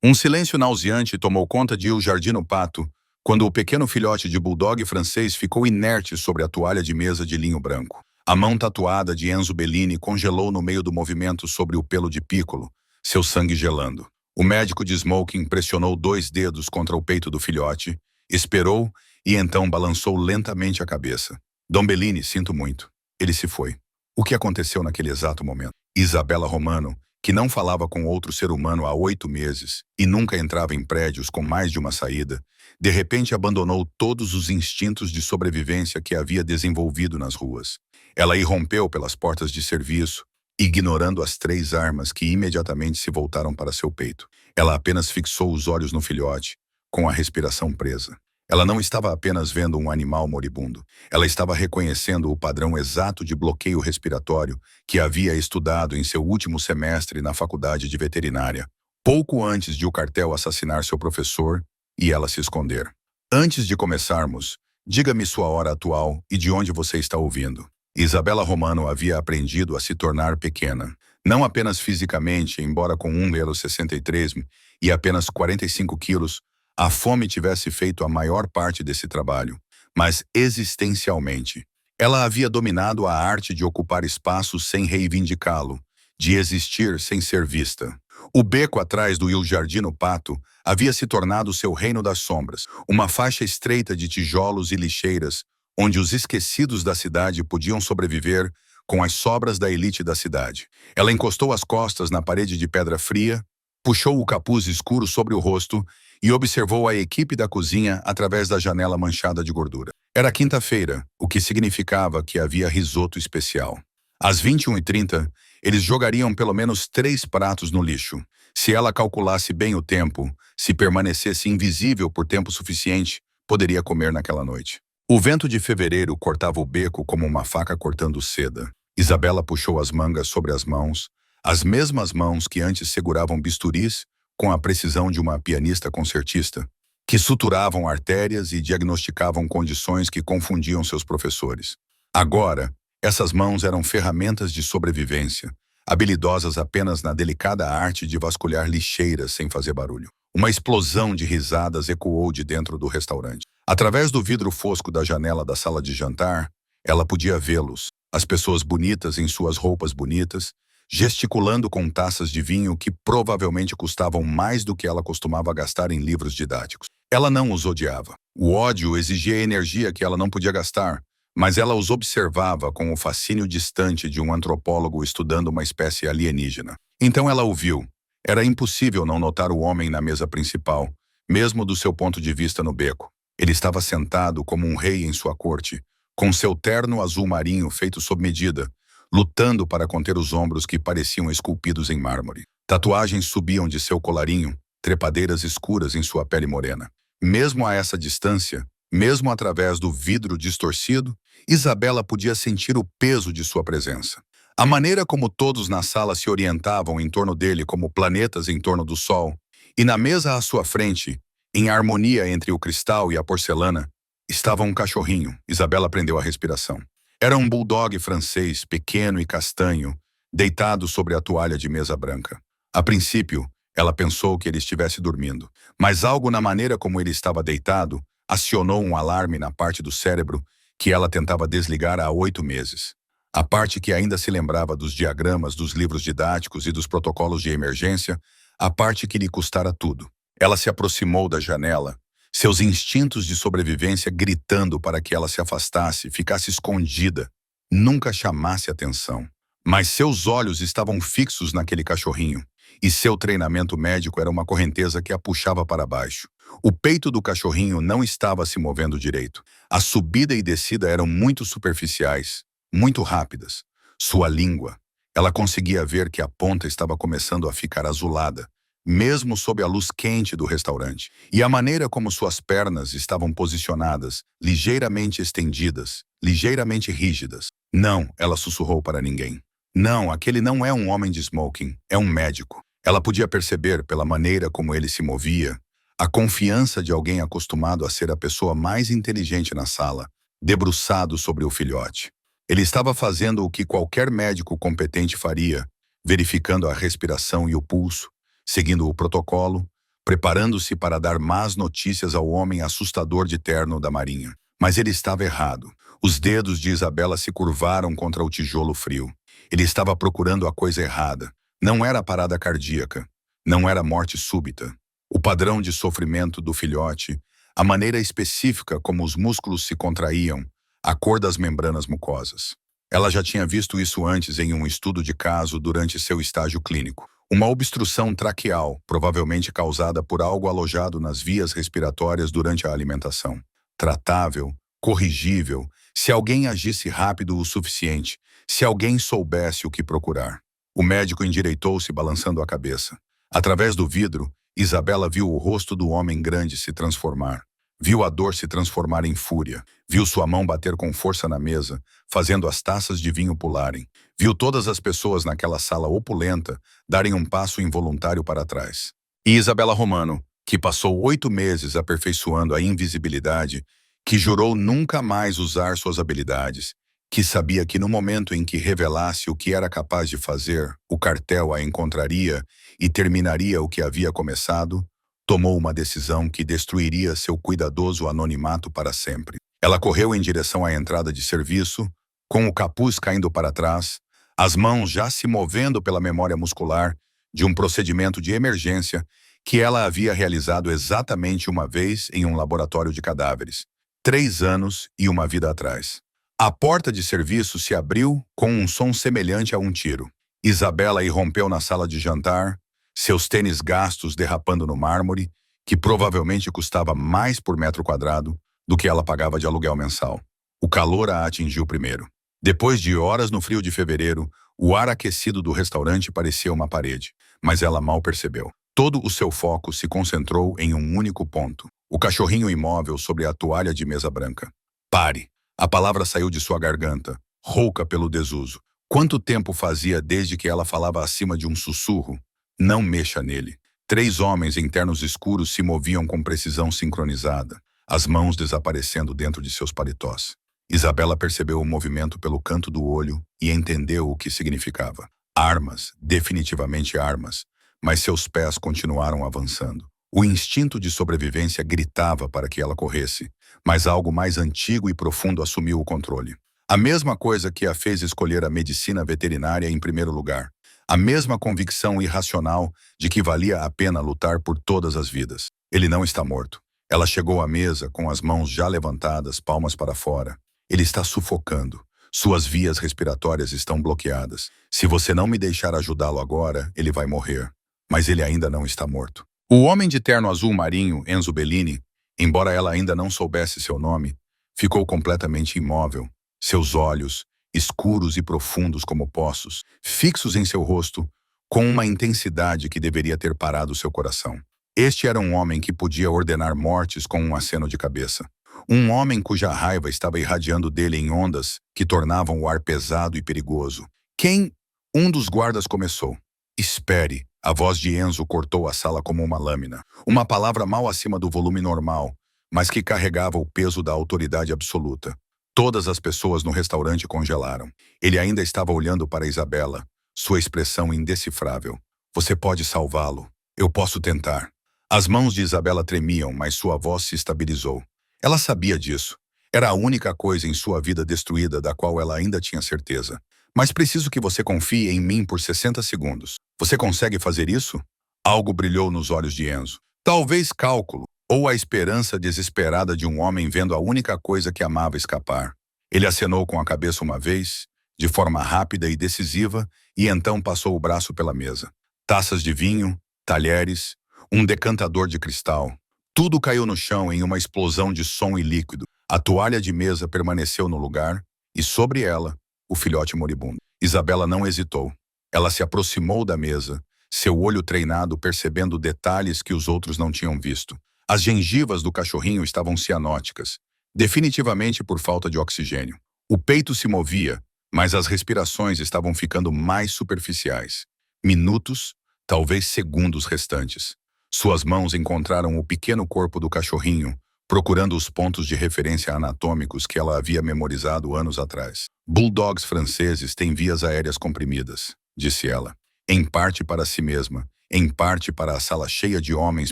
Um silêncio nauseante tomou conta de Il Jardino Pato quando o pequeno filhote de bulldog francês ficou inerte sobre a toalha de mesa de linho branco. A mão tatuada de Enzo Bellini congelou no meio do movimento sobre o pelo de Piccolo, seu sangue gelando. O médico de smoking pressionou 2 dedos contra o peito do filhote, esperou e então balançou lentamente a cabeça. Dom Bellini, sinto muito. Ele se foi. O que aconteceu naquele exato momento? Isabella Romano, que não falava com outro ser humano há 8 meses e nunca entrava em prédios com mais de uma saída, de repente abandonou todos os instintos de sobrevivência que havia desenvolvido nas ruas. Ela irrompeu pelas portas de serviço, ignorando as 3 armas que imediatamente se voltaram para seu peito. Ela apenas fixou os olhos no filhote, com a respiração presa. Ela não estava apenas vendo um animal moribundo. Ela estava reconhecendo o padrão exato de bloqueio respiratório que havia estudado em seu último semestre na faculdade de veterinária, pouco antes de o cartel assassinar seu professor e ela se esconder. Antes de começarmos, diga-me sua hora atual e de onde você está ouvindo. Isabella Romano havia aprendido a se tornar pequena. Não apenas fisicamente, embora com 1,63 m e apenas 45 quilos, a fome tivesse feito a maior parte desse trabalho, mas existencialmente. Ela havia dominado a arte de ocupar espaço sem reivindicá-lo, de existir sem ser vista. O beco atrás do Il Jardino Pato havia se tornado seu reino das sombras, uma faixa estreita de tijolos e lixeiras, onde os esquecidos da cidade podiam sobreviver com as sobras da elite da cidade. Ela encostou as costas na parede de pedra fria, puxou o capuz escuro sobre o rosto e observou a equipe da cozinha através da janela manchada de gordura. Era quinta-feira, o que significava que havia risoto especial. Às 21h30, eles jogariam pelo menos 3 pratos no lixo. Se ela calculasse bem o tempo, se permanecesse invisível por tempo suficiente, poderia comer naquela noite. O vento de fevereiro cortava o beco como uma faca cortando seda. Isabella puxou as mangas sobre as mãos, as mesmas mãos que antes seguravam bisturis com a precisão de uma pianista concertista, que suturavam artérias e diagnosticavam condições que confundiam seus professores. Agora, essas mãos eram ferramentas de sobrevivência, habilidosas apenas na delicada arte de vasculhar lixeiras sem fazer barulho. Uma explosão de risadas ecoou de dentro do restaurante. Através do vidro fosco da janela da sala de jantar, ela podia vê-los, as pessoas bonitas em suas roupas bonitas, gesticulando com taças de vinho que provavelmente custavam mais do que ela costumava gastar em livros didáticos. Ela não os odiava. O ódio exigia energia que ela não podia gastar, mas ela os observava com o fascínio distante de um antropólogo estudando uma espécie alienígena. Então ela o viu. Era impossível não notar o homem na mesa principal, mesmo do seu ponto de vista no beco. Ele estava sentado como um rei em sua corte, com seu terno azul marinho feito sob medida, lutando para conter os ombros que pareciam esculpidos em mármore. Tatuagens subiam de seu colarinho, trepadeiras escuras em sua pele morena. Mesmo a essa distância, mesmo através do vidro distorcido, Isabella podia sentir o peso de sua presença. A maneira como todos na sala se orientavam em torno dele como planetas em torno do Sol, e na mesa à sua frente, em harmonia entre o cristal e a porcelana, estava um cachorrinho. Isabella prendeu a respiração. Era um bulldog francês, pequeno e castanho, deitado sobre a toalha de mesa branca. A princípio, ela pensou que ele estivesse dormindo, mas algo na maneira como ele estava deitado acionou um alarme na parte do cérebro que ela tentava desligar há 8 meses. A parte que ainda se lembrava dos diagramas dos livros didáticos e dos protocolos de emergência, a parte que lhe custara tudo. Ela se aproximou da janela, seus instintos de sobrevivência gritando para que ela se afastasse, ficasse escondida, nunca chamasse atenção. Mas seus olhos estavam fixos naquele cachorrinho, e seu treinamento médico era uma correnteza que a puxava para baixo. O peito do cachorrinho não estava se movendo direito. A subida e descida eram muito superficiais, muito rápidas. Sua língua, ela conseguia ver que a ponta estava começando a ficar azulada, mesmo sob a luz quente do restaurante. E a maneira como suas pernas estavam posicionadas, ligeiramente estendidas, ligeiramente rígidas. Não, ela sussurrou para ninguém. Não, aquele não é um homem de smoking, é um médico. Ela podia perceber pela maneira como ele se movia, a confiança de alguém acostumado a ser a pessoa mais inteligente na sala, debruçado sobre o filhote. Ele estava fazendo o que qualquer médico competente faria, verificando a respiração e o pulso, seguindo o protocolo, preparando-se para dar más notícias ao homem assustador de terno da marinha. Mas ele estava errado. Os dedos de Isabela se curvaram contra o tijolo frio. Ele estava procurando a coisa errada. Não era parada cardíaca. Não era morte súbita. O padrão de sofrimento do filhote, a maneira específica como os músculos se contraíam, a cor das membranas mucosas. Ela já tinha visto isso antes em um estudo de caso durante seu estágio clínico. Uma obstrução traqueal, provavelmente causada por algo alojado nas vias respiratórias durante a alimentação. Tratável, corrigível, se alguém agisse rápido o suficiente, se alguém soubesse o que procurar. O médico endireitou-se balançando a cabeça. Através do vidro, Isabela viu o rosto do homem grande se transformar. Viu a dor se transformar em fúria. Viu sua mão bater com força na mesa, fazendo as taças de vinho pularem. Viu todas as pessoas naquela sala opulenta darem um passo involuntário para trás. E Isabela Romano, que passou 8 meses aperfeiçoando a invisibilidade, que jurou nunca mais usar suas habilidades, que sabia que no momento em que revelasse o que era capaz de fazer, o cartel a encontraria e terminaria o que havia começado, tomou uma decisão que destruiria seu cuidadoso anonimato para sempre. Ela correu em direção à entrada de serviço, com o capuz caindo para trás, as mãos já se movendo pela memória muscular de um procedimento de emergência que ela havia realizado exatamente uma vez em um laboratório de cadáveres, 3 anos e uma vida atrás. A porta de serviço se abriu com um som semelhante a um tiro. Isabela irrompeu na sala de jantar, seus tênis gastos derrapando no mármore, que provavelmente custava mais por metro quadrado do que ela pagava de aluguel mensal. O calor a atingiu primeiro. Depois de horas no frio de fevereiro, o ar aquecido do restaurante parecia uma parede, mas ela mal percebeu. Todo o seu foco se concentrou em um único ponto, o cachorrinho imóvel sobre a toalha de mesa branca. Pare! A palavra saiu de sua garganta, rouca pelo desuso. Quanto tempo fazia desde que ela falava acima de um sussurro? Não mexa nele. 3 homens em ternos escuros se moviam com precisão sincronizada, as mãos desaparecendo dentro de seus paletós. Isabela percebeu o movimento pelo canto do olho e entendeu o que significava. Armas, definitivamente armas, mas seus pés continuaram avançando. O instinto de sobrevivência gritava para que ela corresse, mas algo mais antigo e profundo assumiu o controle. A mesma coisa que a fez escolher a medicina veterinária em primeiro lugar. A mesma convicção irracional de que valia a pena lutar por todas as vidas. Ele não está morto. Ela chegou à mesa com as mãos já levantadas, palmas para fora. Ele está sufocando. Suas vias respiratórias estão bloqueadas. Se você não me deixar ajudá-lo agora, ele vai morrer. Mas ele ainda não está morto. O homem de terno azul marinho, Enzo Bellini, embora ela ainda não soubesse seu nome, ficou completamente imóvel. Seus olhos, escuros e profundos como poços, fixos em seu rosto, com uma intensidade que deveria ter parado seu coração. Este era um homem que podia ordenar mortes com um aceno de cabeça. Um homem cuja raiva estava irradiando dele em ondas que tornavam o ar pesado e perigoso. Quem? Um dos guardas começou. Espere. A voz de Enzo cortou a sala como uma lâmina. Uma palavra mal acima do volume normal, mas que carregava o peso da autoridade absoluta. Todas as pessoas no restaurante congelaram. Ele ainda estava olhando para Isabela, sua expressão indecifrável. Você pode salvá-lo. Eu posso tentar. As mãos de Isabela tremiam, mas sua voz se estabilizou. Ela sabia disso. Era a única coisa em sua vida destruída da qual ela ainda tinha certeza. Mas preciso que você confie em mim por 60 segundos. Você consegue fazer isso? Algo brilhou nos olhos de Enzo. Talvez cálculo, ou a esperança desesperada de um homem vendo a única coisa que amava escapar. Ele acenou com a cabeça uma vez, de forma rápida e decisiva, e então passou o braço pela mesa. Taças de vinho, talheres, um decantador de cristal. Tudo caiu no chão em uma explosão de som e líquido. A toalha de mesa permaneceu no lugar, e sobre ela, o filhote moribundo. Isabela não hesitou. Ela se aproximou da mesa, seu olho treinado percebendo detalhes que os outros não tinham visto. As gengivas do cachorrinho estavam cianóticas, definitivamente por falta de oxigênio. O peito se movia, mas as respirações estavam ficando mais superficiais. Minutos, talvez segundos restantes. Suas mãos encontraram o pequeno corpo do cachorrinho, procurando os pontos de referência anatômicos que ela havia memorizado anos atrás. Bulldogs franceses têm vias aéreas comprimidas, disse ela, em parte para si mesma, em parte para a sala cheia de homens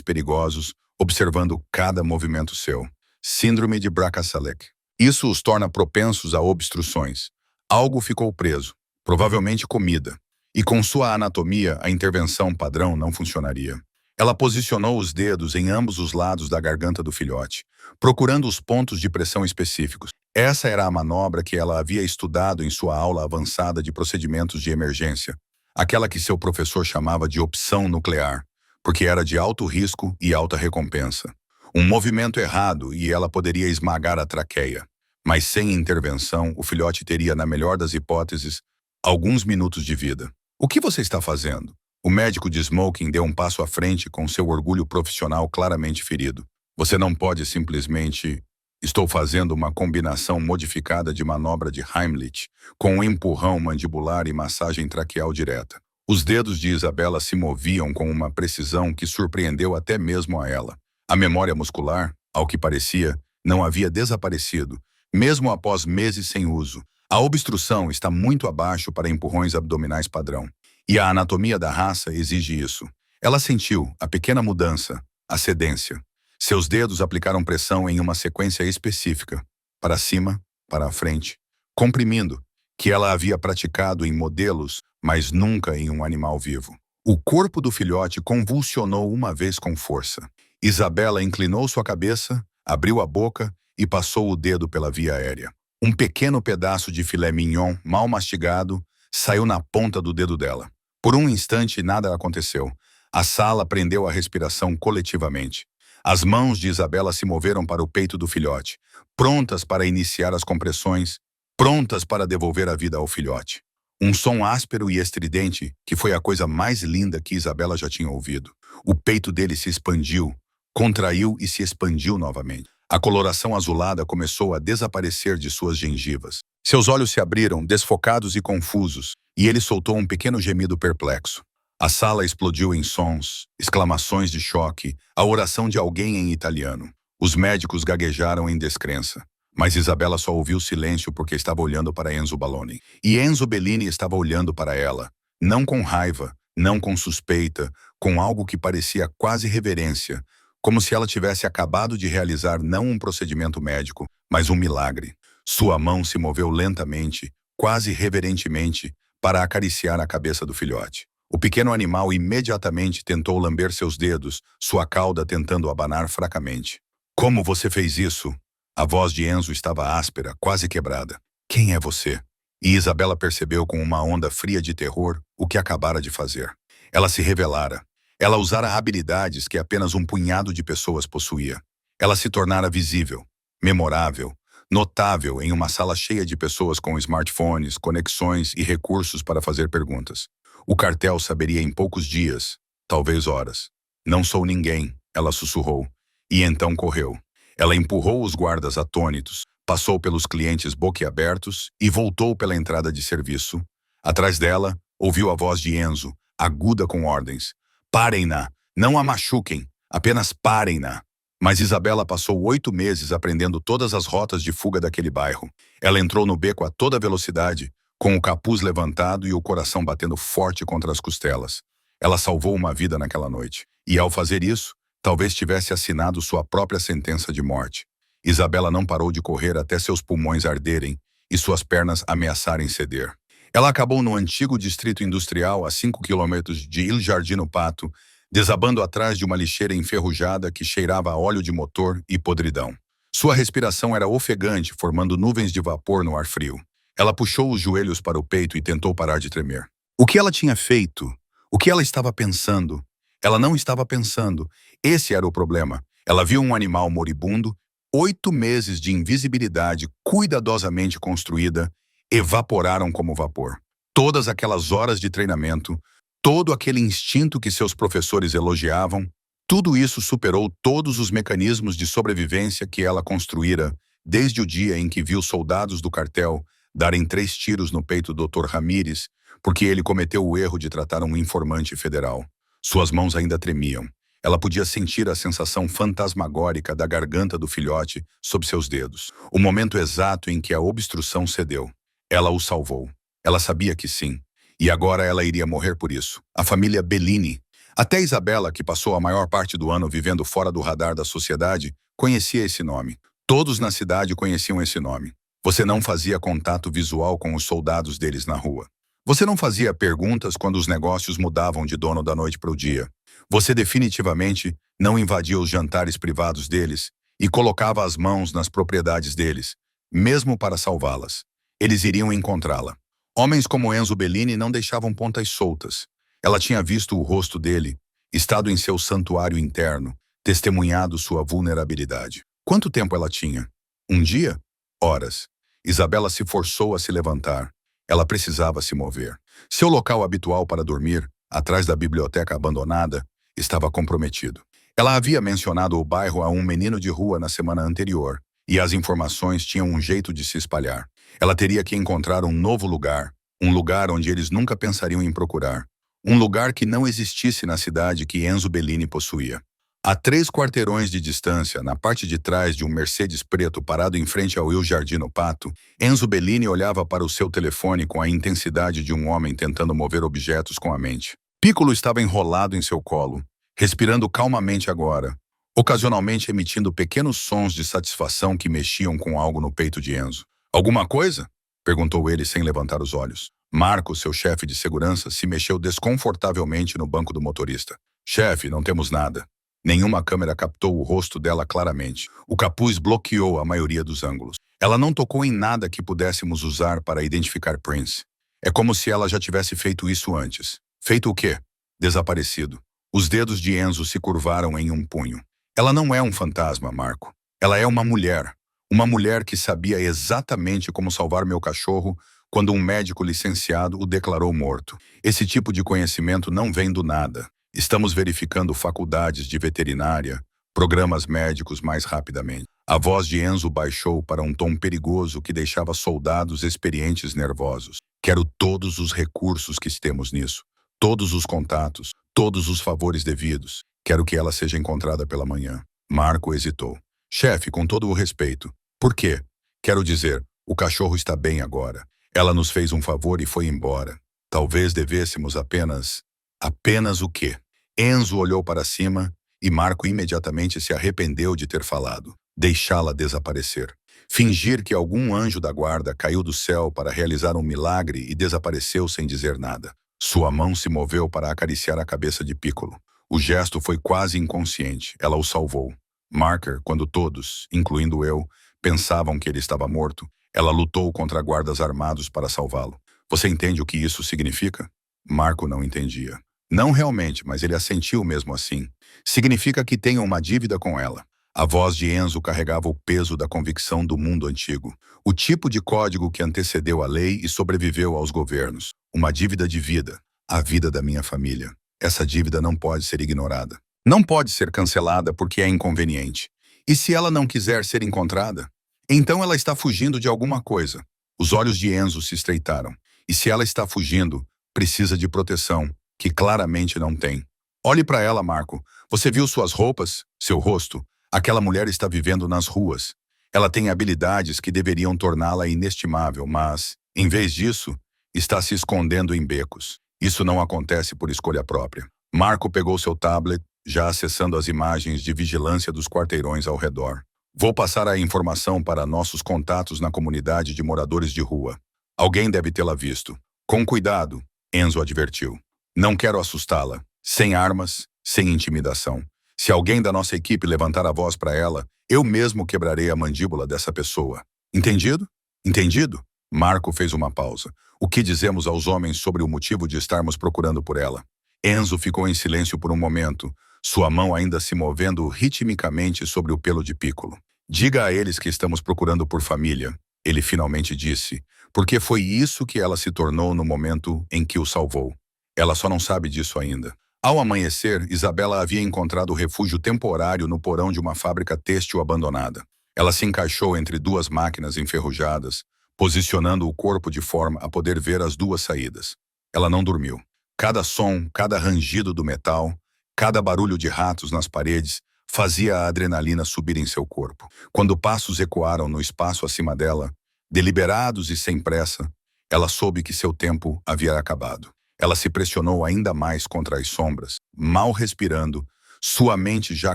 perigosos, observando cada movimento seu. Síndrome de Bracas-Salek. Isso os torna propensos a obstruções. Algo ficou preso, provavelmente comida, e com sua anatomia a intervenção padrão não funcionaria. Ela posicionou os dedos em ambos os lados da garganta do filhote, procurando os pontos de pressão específicos. Essa era a manobra que ela havia estudado em sua aula avançada de procedimentos de emergência, aquela que seu professor chamava de opção nuclear, porque era de alto risco e alta recompensa. Um movimento errado e ela poderia esmagar a traqueia. Mas sem intervenção, o filhote teria, na melhor das hipóteses, alguns minutos de vida. O que você está fazendo? O médico de smoking deu um passo à frente com seu orgulho profissional claramente ferido. Você não pode simplesmente... Estou fazendo uma combinação modificada de manobra de Heimlich, com um empurrão mandibular e massagem traqueal direta. Os dedos de Isabela se moviam com uma precisão que surpreendeu até mesmo a ela. A memória muscular, ao que parecia, não havia desaparecido, mesmo após meses sem uso. A obstrução está muito abaixo para empurrões abdominais padrão. E a anatomia da raça exige isso. Ela sentiu a pequena mudança, a cedência. Seus dedos aplicaram pressão em uma sequência específica, para cima, para a frente, comprimindo, que ela havia praticado em modelos, mas nunca em um animal vivo. O corpo do filhote convulsionou uma vez com força. Isabela inclinou sua cabeça, abriu a boca e passou o dedo pela via aérea. Um pequeno pedaço de filé mignon, mal mastigado, saiu na ponta do dedo dela. Por um instante, nada aconteceu. A sala prendeu a respiração coletivamente. As mãos de Isabela se moveram para o peito do filhote, prontas para iniciar as compressões, prontas para devolver a vida ao filhote. Um som áspero e estridente, que foi a coisa mais linda que Isabela já tinha ouvido. O peito dele se expandiu, contraiu e se expandiu novamente. A coloração azulada começou a desaparecer de suas gengivas. Seus olhos se abriram, desfocados e confusos, e ele soltou um pequeno gemido perplexo. A sala explodiu em sons, exclamações de choque, a oração de alguém em italiano. Os médicos gaguejaram em descrença, mas Isabela só ouviu silêncio porque estava olhando para Enzo Balloni. E Enzo Bellini estava olhando para ela, não com raiva, não com suspeita, com algo que parecia quase reverência, como se ela tivesse acabado de realizar não um procedimento médico, mas um milagre. Sua mão se moveu lentamente, quase reverentemente, para acariciar a cabeça do filhote. O pequeno animal imediatamente tentou lamber seus dedos, sua cauda tentando abanar fracamente. Como você fez isso? A voz de Enzo estava áspera, quase quebrada. Quem é você? E Isabela percebeu com uma onda fria de terror o que acabara de fazer. Ela se revelara. Ela usara habilidades que apenas um punhado de pessoas possuía. Ela se tornara visível, memorável, notável em uma sala cheia de pessoas com smartphones, conexões e recursos para fazer perguntas. O cartel saberia em poucos dias, talvez horas. Não sou ninguém, ela sussurrou. E então correu. Ela empurrou os guardas atônitos, passou pelos clientes boquiabertos e voltou pela entrada de serviço. Atrás dela, ouviu a voz de Enzo, aguda com ordens. Parem-na! Não a machuquem! Apenas parem-na! Mas Isabela passou 8 meses aprendendo todas as rotas de fuga daquele bairro. Ela entrou no beco a toda velocidade, com o capuz levantado e o coração batendo forte contra as costelas. Ela salvou uma vida naquela noite. E ao fazer isso, talvez tivesse assinado sua própria sentença de morte. Isabela não parou de correr até seus pulmões arderem e suas pernas ameaçarem ceder. Ela acabou no antigo distrito industrial a 5 quilômetros de Il Giardino Pato, desabando atrás de uma lixeira enferrujada que cheirava a óleo de motor e podridão. Sua respiração era ofegante, formando nuvens de vapor no ar frio. Ela puxou os joelhos para o peito e tentou parar de tremer. O que ela tinha feito? O que ela estava pensando? Ela não estava pensando. Esse era o problema. Ela viu um animal moribundo, 8 meses de invisibilidade cuidadosamente construída, evaporaram como vapor. Todas aquelas horas de treinamento, todo aquele instinto que seus professores elogiavam, tudo isso superou todos os mecanismos de sobrevivência que ela construíra desde o dia em que viu soldados do cartel darem 3 tiros no peito do Dr. Ramírez, porque ele cometeu o erro de tratar um informante federal. Suas mãos ainda tremiam. Ela podia sentir a sensação fantasmagórica da garganta do filhote sob seus dedos. O momento exato em que a obstrução cedeu. Ela o salvou. Ela sabia que sim. E agora ela iria morrer por isso. A família Bellini, Até Isabela, que passou a maior parte do ano vivendo fora do radar da sociedade, conhecia esse nome. Todos na cidade conheciam esse nome. Você não fazia contato visual com os soldados deles na rua. Você não fazia perguntas quando os negócios mudavam de dono da noite para o dia. Você definitivamente não invadia os jantares privados deles e colocava as mãos nas propriedades deles, mesmo para salvá-las. Eles iriam encontrá-la. Homens como Enzo Bellini não deixavam pontas soltas. Ela tinha visto o rosto dele, estado em seu santuário interno, testemunhado sua vulnerabilidade. Quanto tempo ela tinha? Um dia? Horas. Isabela se forçou a se levantar. Ela precisava se mover. Seu local habitual para dormir, atrás da biblioteca abandonada, estava comprometido. Ela havia mencionado o bairro a um menino de rua na semana anterior, e as informações tinham um jeito de se espalhar. Ela teria que encontrar um novo lugar, um lugar onde eles nunca pensariam em procurar. Um lugar que não existisse na cidade que Enzo Bellini possuía. A 3 quarteirões de distância, na parte de trás de um Mercedes preto parado em frente ao Il Giardino Pato, Enzo Bellini olhava para o seu telefone com a intensidade de um homem tentando mover objetos com a mente. Piccolo estava enrolado em seu colo, respirando calmamente agora, ocasionalmente emitindo pequenos sons de satisfação que mexiam com algo no peito de Enzo. "Alguma coisa?" perguntou ele sem levantar os olhos. Marco, seu chefe de segurança, se mexeu desconfortavelmente no banco do motorista. "Chefe, não temos nada." Nenhuma câmera captou o rosto dela claramente. O capuz bloqueou a maioria dos ângulos. Ela não tocou em nada que pudéssemos usar para identificar Prince. É como se ela já tivesse feito isso antes. Feito o quê? Desaparecido. Os dedos de Enzo se curvaram em um punho. "Ela não é um fantasma, Marco. Ela é uma mulher. Uma mulher que sabia exatamente como salvar meu cachorro quando um médico licenciado o declarou morto. Esse tipo de conhecimento não vem do nada. Estamos verificando faculdades de veterinária, programas médicos mais rapidamente." A voz de Enzo baixou para um tom perigoso que deixava soldados experientes nervosos. "Quero todos os recursos que temos nisso. Todos os contatos, todos os favores devidos. Quero que ela seja encontrada pela manhã." Marco hesitou. "Chefe, com todo o respeito. Por quê? Quero dizer, o cachorro está bem agora. Ela nos fez um favor e foi embora. Talvez devêssemos apenas... Apenas o quê?" Enzo olhou para cima e Marco imediatamente se arrependeu de ter falado. Deixá-la desaparecer. Fingir que algum anjo da guarda caiu do céu para realizar um milagre e desapareceu sem dizer nada. Sua mão se moveu para acariciar a cabeça de Piccolo. O gesto foi quase inconsciente. Ela o salvou. Marker, quando todos, incluindo eu, pensavam que ele estava morto, ela lutou contra guardas armados para salvá-lo. Você entende o que isso significa? Marco não entendia. Não realmente, mas ele assentiu mesmo assim. Significa que tenho uma dívida com ela. A voz de Enzo carregava o peso da convicção do mundo antigo. O tipo de código que antecedeu a lei e sobreviveu aos governos. Uma dívida de vida. A vida da minha família. Essa dívida não pode ser ignorada. Não pode ser cancelada porque é inconveniente. E se ela não quiser ser encontrada? Então ela está fugindo de alguma coisa. Os olhos de Enzo se estreitaram. E se ela está fugindo, precisa de proteção, que claramente não tem. Olhe para ela, Marco. Você viu suas roupas? Seu rosto? Aquela mulher está vivendo nas ruas. Ela tem habilidades que deveriam torná-la inestimável, mas, em vez disso, está se escondendo em becos. Isso não acontece por escolha própria. Marco pegou seu tablet, já acessando as imagens de vigilância dos quarteirões ao redor. Vou passar a informação para nossos contatos na comunidade de moradores de rua. Alguém deve tê-la visto. Com cuidado, Enzo advertiu. Não quero assustá-la. Sem armas, sem intimidação. Se alguém da nossa equipe levantar a voz para ela, eu mesmo quebrarei a mandíbula dessa pessoa. Entendido? Entendido? Marco fez uma pausa. O que dizemos aos homens sobre o motivo de estarmos procurando por ela? Enzo ficou em silêncio por um momento, sua mão ainda se movendo ritmicamente sobre o pelo de Piccolo. Diga a eles que estamos procurando por família, ele finalmente disse, porque foi isso que ela se tornou no momento em que o salvou. Ela só não sabe disso ainda. Ao amanhecer, Isabela havia encontrado refúgio temporário no porão de uma fábrica têxtil abandonada. Ela se encaixou entre duas máquinas enferrujadas, posicionando o corpo de forma a poder ver as duas saídas. Ela não dormiu. Cada som, cada rangido do metal, cada barulho de ratos nas paredes fazia a adrenalina subir em seu corpo. Quando passos ecoaram no espaço acima dela, deliberados e sem pressa, ela soube que seu tempo havia acabado. Ela se pressionou ainda mais contra as sombras, mal respirando, sua mente já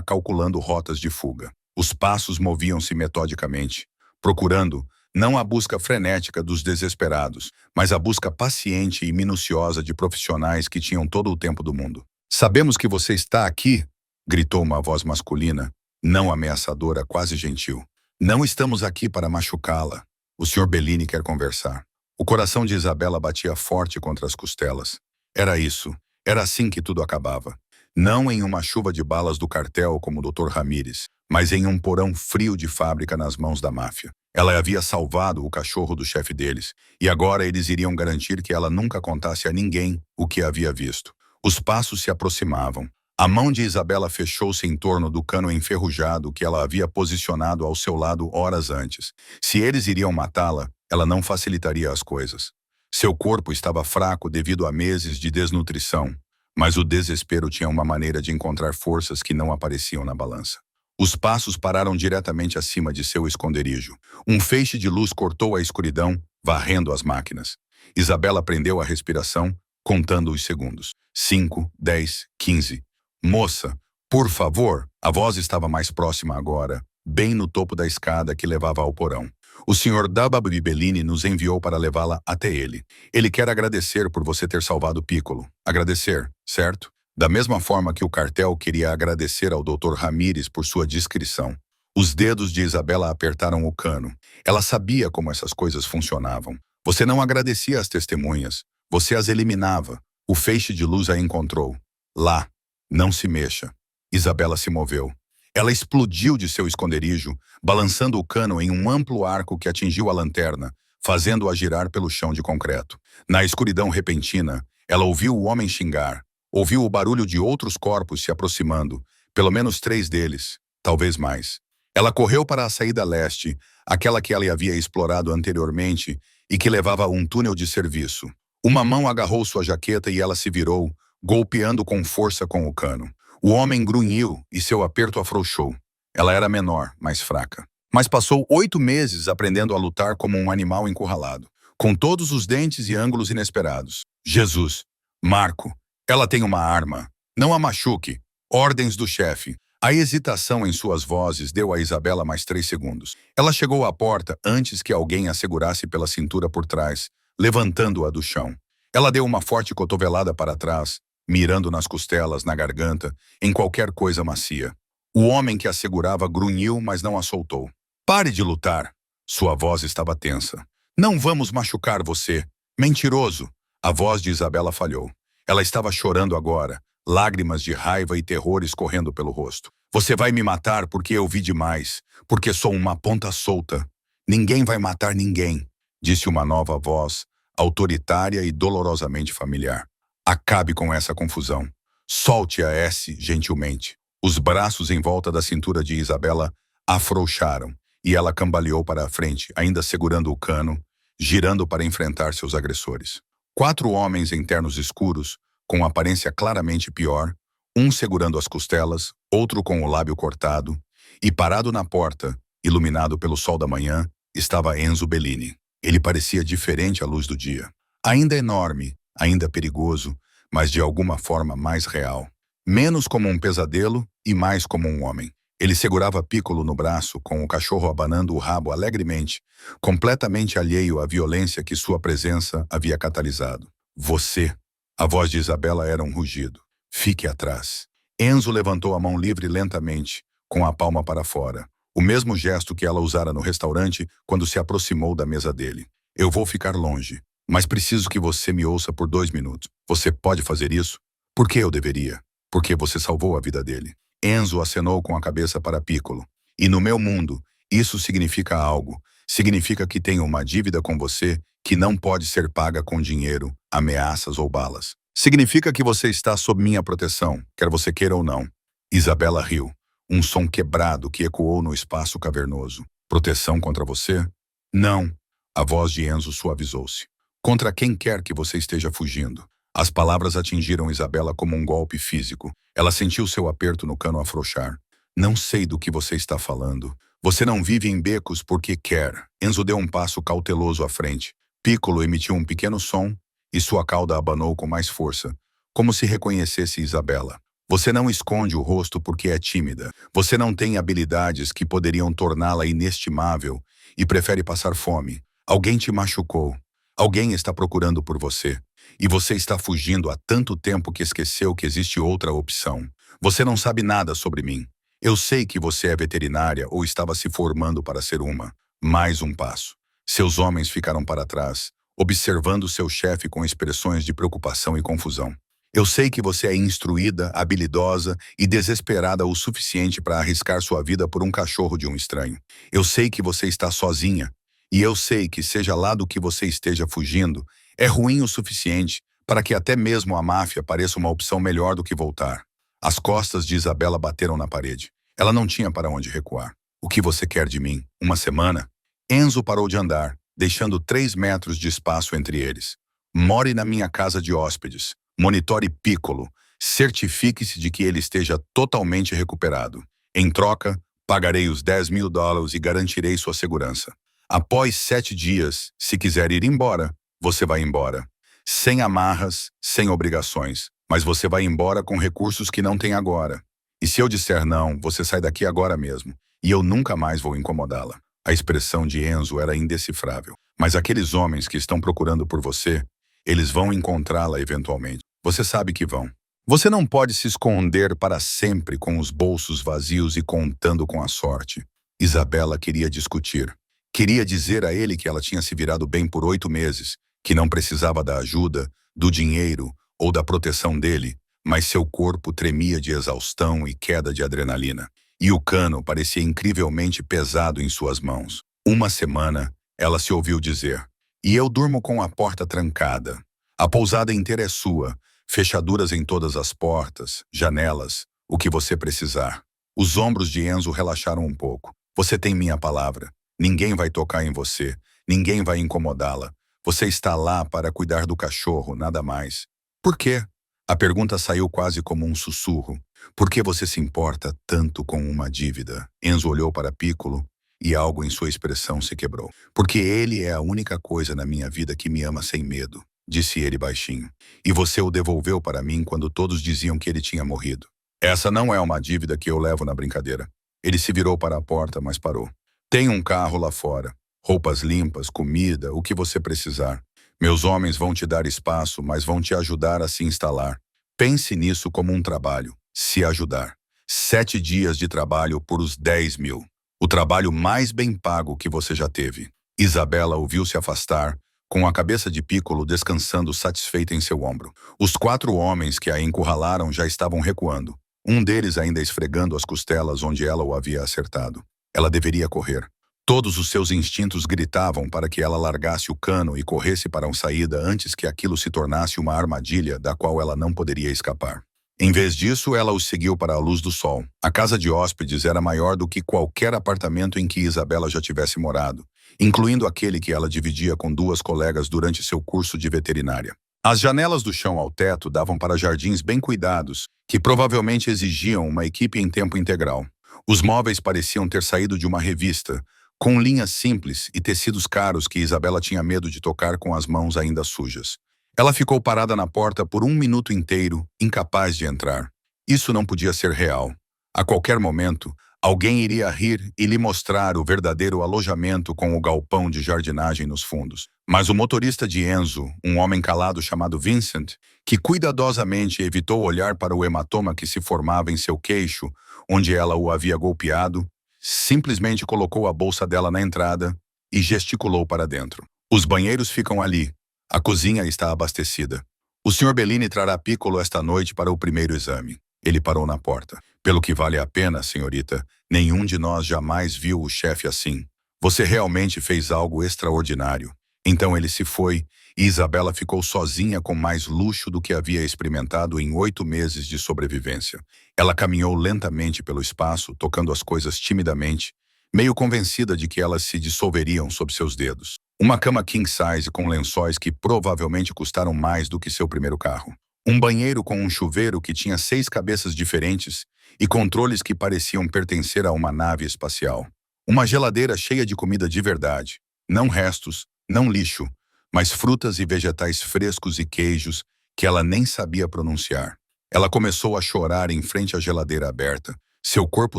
calculando rotas de fuga. Os passos moviam-se metodicamente, procurando não a busca frenética dos desesperados, mas a busca paciente e minuciosa de profissionais que tinham todo o tempo do mundo. "Sabemos que você está aqui", gritou uma voz masculina, não ameaçadora, quase gentil. "Não estamos aqui para machucá-la. O Sr. Bellini quer conversar." O coração de Isabela batia forte contra as costelas. Era isso. Era assim que tudo acabava. Não em uma chuva de balas do cartel como o Dr. Ramírez, mas em um porão frio de fábrica nas mãos da máfia. Ela havia salvado o cachorro do chefe deles, e agora eles iriam garantir que ela nunca contasse a ninguém o que havia visto. Os passos se aproximavam. A mão de Isabela fechou-se em torno do cano enferrujado que ela havia posicionado ao seu lado horas antes. Se eles iriam matá-la, ela não facilitaria as coisas. Seu corpo estava fraco devido a meses de desnutrição, mas o desespero tinha uma maneira de encontrar forças que não apareciam na balança. Os passos pararam diretamente acima de seu esconderijo. Um feixe de luz cortou a escuridão, varrendo as máquinas. Isabela prendeu a respiração, contando os segundos. 5, 10, 15. "Moça, por favor." A voz estava mais próxima agora, bem no topo da escada que levava ao porão. "O Sr. W. Bellini nos enviou para levá-la até ele. Ele quer agradecer por você ter salvado Piccolo." Agradecer, certo? Da mesma forma que o cartel queria agradecer ao Dr. Ramírez por sua discrição. Os dedos de Isabela apertaram o cano. Ela sabia como essas coisas funcionavam. Você não agradecia às testemunhas. Você as eliminava. O feixe de luz a encontrou. Lá. "Não se mexa." Isabela se moveu. Ela explodiu de seu esconderijo, balançando o cano em um amplo arco que atingiu a lanterna, fazendo-a girar pelo chão de concreto. Na escuridão repentina, ela ouviu o homem xingar. Ouviu o barulho de outros corpos se aproximando, pelo menos 3 deles, talvez mais. Ela correu para a saída leste, aquela que ela havia explorado anteriormente e que levava a um túnel de serviço. Uma mão agarrou sua jaqueta e ela se virou, golpeando com força com o cano. O homem grunhiu e seu aperto afrouxou. Ela era menor, mais fraca. Mas passou 8 meses aprendendo a lutar como um animal encurralado, com todos os dentes e ângulos inesperados. "Jesus! Marco! Ela tem uma arma. Não a machuque. Ordens do chefe." A hesitação em suas vozes deu a Isabela mais 3 segundos. Ela chegou à porta antes que alguém a segurasse pela cintura por trás, levantando-a do chão. Ela deu uma forte cotovelada para trás, mirando nas costelas, na garganta, em qualquer coisa macia. O homem que a segurava grunhiu, mas não a soltou. "Pare de lutar." Sua voz estava tensa. "Não vamos machucar você. Mentiroso." A voz de Isabela falhou. Ela estava chorando agora, lágrimas de raiva e terror escorrendo pelo rosto. "Você vai me matar porque eu vi demais, porque sou uma ponta solta." "Ninguém vai matar ninguém", disse uma nova voz, autoritária e dolorosamente familiar. "Acabe com essa confusão. Solte a S gentilmente." Os braços em volta da cintura de Isabela afrouxaram, e ela cambaleou para a frente, ainda segurando o cano, girando para enfrentar seus agressores. 4 homens em ternos escuros, com aparência claramente pior, um segurando as costelas, outro com o lábio cortado, e parado na porta, iluminado pelo sol da manhã, estava Enzo Bellini. Ele parecia diferente à luz do dia. Ainda enorme, ainda perigoso, mas de alguma forma mais real. Menos como um pesadelo e mais como um homem. Ele segurava Piccolo no braço, com o cachorro abanando o rabo alegremente, completamente alheio à violência que sua presença havia catalisado. "Você." A voz de Isabela era um rugido. "Fique atrás." Enzo levantou a mão livre lentamente, com a palma para fora. O mesmo gesto que ela usara no restaurante quando se aproximou da mesa dele. "Eu vou ficar longe, mas preciso que você me ouça por 2 minutos. Você pode fazer isso?" "Por que eu deveria?" "Porque você salvou a vida dele." Enzo acenou com a cabeça para Piccolo. "E no meu mundo, isso significa algo. Significa que tenho uma dívida com você que não pode ser paga com dinheiro, ameaças ou balas. Significa que você está sob minha proteção, quer você queira ou não." Isabela riu. Um som quebrado que ecoou no espaço cavernoso. "Proteção contra você?" "Não." A voz de Enzo suavizou-se. "Contra quem quer que você esteja fugindo." As palavras atingiram Isabela como um golpe físico. Ela sentiu seu aperto no cano afrouxar. "Não sei do que você está falando. Você não vive em becos porque quer." Enzo deu um passo cauteloso à frente. Piccolo emitiu um pequeno som e sua cauda abanou com mais força, como se reconhecesse Isabela. Você não esconde o rosto porque é tímida. Você não tem habilidades que poderiam torná-la inestimável e prefere passar fome. Alguém te machucou. Alguém está procurando por você. E você está fugindo há tanto tempo que esqueceu que existe outra opção. Você não sabe nada sobre mim. Eu sei que você é veterinária ou estava se formando para ser uma. Mais um passo. Seus homens ficaram para trás, observando seu chefe com expressões de preocupação e confusão. Eu sei que você é instruída, habilidosa e desesperada o suficiente para arriscar sua vida por um cachorro de um estranho. Eu sei que você está sozinha. E eu sei que, seja lá do que você esteja fugindo, é ruim o suficiente para que até mesmo a máfia pareça uma opção melhor do que voltar. As costas de Isabela bateram na parede. Ela não tinha para onde recuar. O que você quer de mim? Uma semana? Enzo parou de andar, deixando 3 metros de espaço entre eles. More na minha casa de hóspedes. Monitore Piccolo. Certifique-se de que ele esteja totalmente recuperado. Em troca, pagarei os $10.000 e garantirei sua segurança. Após 7 dias, se quiser ir embora, você vai embora. Sem amarras, sem obrigações. Mas você vai embora com recursos que não tem agora. E se eu disser não, você sai daqui agora mesmo. E eu nunca mais vou incomodá-la. A expressão de Enzo era indecifrável. Mas aqueles homens que estão procurando por você, eles vão encontrá-la eventualmente. Você sabe que vão. Você não pode se esconder para sempre com os bolsos vazios e contando com a sorte. Isabela queria discutir. Queria dizer a ele que ela tinha se virado bem por 8 meses, que não precisava da ajuda, do dinheiro ou da proteção dele, mas seu corpo tremia de exaustão e queda de adrenalina. E o cano parecia incrivelmente pesado em suas mãos. Uma semana, ela se ouviu dizer: "E eu durmo com a porta trancada. A pousada inteira é sua, fechaduras em todas as portas, janelas, o que você precisar." Os ombros de Enzo relaxaram um pouco. "Você tem minha palavra. Ninguém vai tocar em você. Ninguém vai incomodá-la. Você está lá para cuidar do cachorro, nada mais." "Por quê?" A pergunta saiu quase como um sussurro. "Por que você se importa tanto com uma dívida?" Enzo olhou para Piccolo e algo em sua expressão se quebrou. "Porque ele é a única coisa na minha vida que me ama sem medo", disse ele baixinho. "E você o devolveu para mim quando todos diziam que ele tinha morrido. Essa não é uma dívida que eu levo na brincadeira." Ele se virou para a porta, mas parou. "Tem um carro lá fora. Roupas limpas, comida, o que você precisar. Meus homens vão te dar espaço, mas vão te ajudar a se instalar. Pense nisso como um trabalho. Se ajudar. 7 dias de trabalho por os 10.000. O trabalho mais bem pago que você já teve." Isabela ouviu-se afastar, com a cabeça de Piccolo descansando satisfeita em seu ombro. Os 4 homens que a encurralaram já estavam recuando, um deles ainda esfregando as costelas onde ela o havia acertado. Ela deveria correr. Todos os seus instintos gritavam para que ela largasse o cano e corresse para uma saída antes que aquilo se tornasse uma armadilha da qual ela não poderia escapar. Em vez disso, ela os seguiu para a luz do sol. A casa de hóspedes era maior do que qualquer apartamento em que Isabela já tivesse morado, incluindo aquele que ela dividia com 2 colegas durante seu curso de veterinária. As janelas do chão ao teto davam para jardins bem cuidados, que provavelmente exigiam uma equipe em tempo integral. Os móveis pareciam ter saído de uma revista, com linhas simples e tecidos caros que Isabela tinha medo de tocar com as mãos ainda sujas. Ela ficou parada na porta por 1 minuto inteiro, incapaz de entrar. Isso não podia ser real. A qualquer momento, alguém iria rir e lhe mostrar o verdadeiro alojamento com o galpão de jardinagem nos fundos. Mas o motorista de Enzo, um homem calado chamado Vincent, que cuidadosamente evitou olhar para o hematoma que se formava em seu queixo, onde ela o havia golpeado, simplesmente colocou a bolsa dela na entrada e gesticulou para dentro. "Os banheiros ficam ali. A cozinha está abastecida. O Sr. Bellini trará Piccolo esta noite para o primeiro exame." Ele parou na porta. "Pelo que vale a pena, senhorita, nenhum de nós jamais viu o chefe assim. Você realmente fez algo extraordinário." Então ele se foi e Isabela ficou sozinha com mais luxo do que havia experimentado em 8 meses de sobrevivência. Ela caminhou lentamente pelo espaço, tocando as coisas timidamente, meio convencida de que elas se dissolveriam sob seus dedos. Uma cama king size com lençóis que provavelmente custaram mais do que seu primeiro carro. Um banheiro com um chuveiro que tinha 6 cabeças diferentes e controles que pareciam pertencer a uma nave espacial. Uma geladeira cheia de comida de verdade. Não restos, não lixo. mas frutas e vegetais frescos e queijos que ela nem sabia pronunciar. Ela começou a chorar em frente à geladeira aberta, seu corpo